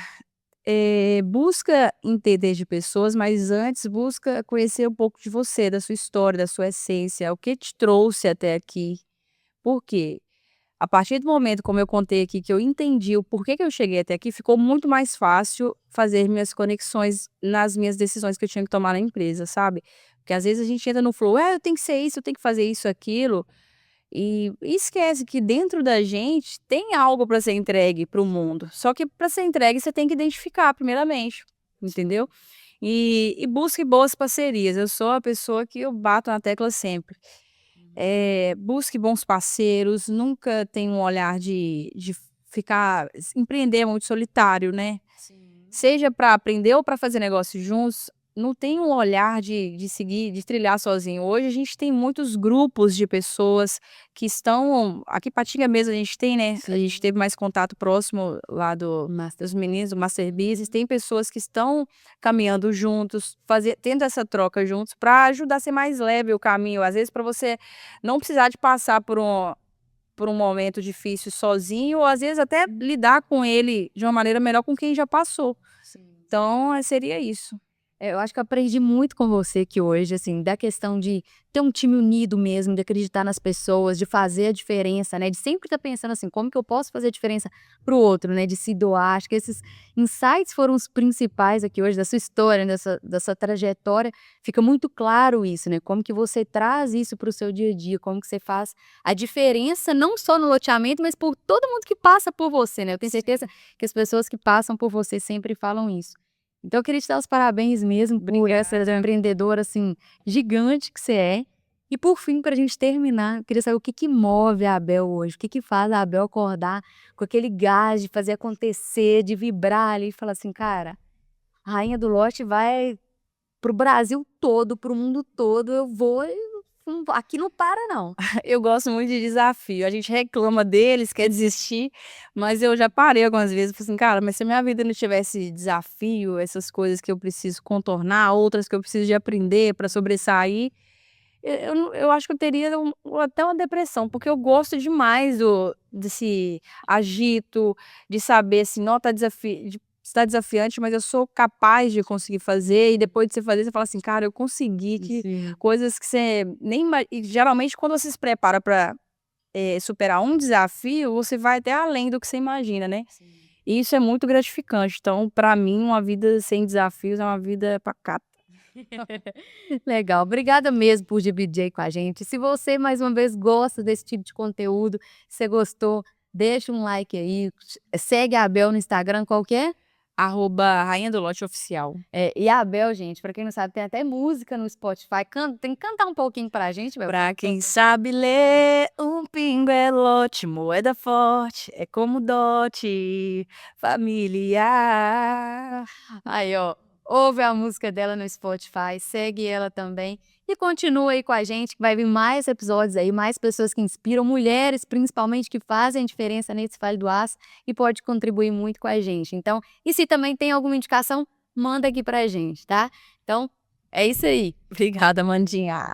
busca entender de pessoas, mas antes busca conhecer um pouco de você, da sua história, da sua essência, o que te trouxe até aqui. Por quê? A partir do momento, como eu contei aqui, que eu entendi o porquê que eu cheguei até aqui, ficou muito mais fácil fazer minhas conexões nas minhas decisões que eu tinha que tomar na empresa, sabe. Porque às vezes a gente entra no flow: "É, eu tenho que ser isso, eu tenho que fazer isso, aquilo", e esquece que dentro da gente tem algo para ser entregue para o mundo, só que para ser entregue você tem que identificar primeiramente, entendeu. E busque boas parcerias, eu sou a pessoa que eu bato na tecla sempre. Busque bons parceiros, nunca tenha um olhar de ficar empreender é muito solitário, né. Sim. Seja para aprender ou para fazer negócio juntos, não tem um olhar de seguir, de trilhar sozinho. Hoje a gente tem muitos grupos de pessoas que estão aqui em Patinga mesmo a gente tem, né, a gente Sim. teve mais contato próximo lá Master. dos meninos do Master Business, tem pessoas que estão caminhando juntos, tendo essa troca juntos para ajudar a ser mais leve o caminho, às vezes para você não precisar de passar por um momento difícil sozinho ou às vezes até lidar com ele de uma maneira melhor com quem já passou. Sim. Então, seria isso. Eu acho que eu aprendi muito com você aqui hoje, assim, da questão de ter um time unido mesmo, de acreditar nas pessoas, de fazer a diferença, né, de sempre estar pensando assim: "Como que eu posso fazer a diferença para o outro", né, de se doar. Acho que esses insights foram os principais aqui hoje da sua história, dessa trajetória. Fica muito claro isso, né, como que você traz isso para o seu dia a dia, como que você faz a diferença não só no loteamento, mas por todo mundo que passa por você, né. Eu tenho certeza que as pessoas que passam por você sempre falam isso. Então eu queria te dar os parabéns mesmo por essa Obrigada. empreendedora, assim, gigante que você é. E por fim, para a gente terminar, eu queria saber o que que move a Abel hoje, o que que faz a Abel acordar com aquele gás de fazer acontecer, de vibrar ali e falar assim: "Cara, a rainha do lote vai pro Brasil todo, pro mundo todo, eu vou e aqui não para não". Eu gosto muito de desafio. A gente reclama deles, quer desistir, mas eu já parei algumas vezes, falei assim: "Cara, mas se a minha vida não tivesse desafio, essas coisas que eu preciso contornar, outras que eu preciso de aprender para sobressair, eu acho que eu teria até uma depressão, porque eu gosto demais desse agito, de saber assim, não, está desafiante, mas eu sou capaz de conseguir fazer, e depois de você fazer, você fala assim: "Cara, eu consegui", que Sim. coisas que você nem e geralmente quando você se prepara para superar um desafio, você vai até além do que você imagina, né. Sim. E isso é muito gratificante, então para mim uma vida sem desafios é uma vida pacata. Legal, obrigada mesmo por dividir aí com a gente. Se você, mais uma vez, gosta desse tipo de conteúdo, se você gostou, deixa um like aí, segue a Abel no Instagram, qual que é? Rainha do Lote Oficial. E a Abel, gente, pra quem não sabe, tem até música no Spotify, tem que cantar um pouquinho pra gente, Bel? Pra quem sabe ler, um pingo é lote, moeda forte, é como dote familiar. Aí, ó, ouve a música dela no Spotify, segue ela também e continua aí com a gente que vai vir mais episódios aí, mais pessoas que inspiram, mulheres principalmente que fazem diferença nesse Vale do Aço e pode contribuir muito com a gente. Então, e se também tem alguma indicação, manda aqui pra gente, tá? Então, é isso aí. Obrigada, Mandinha.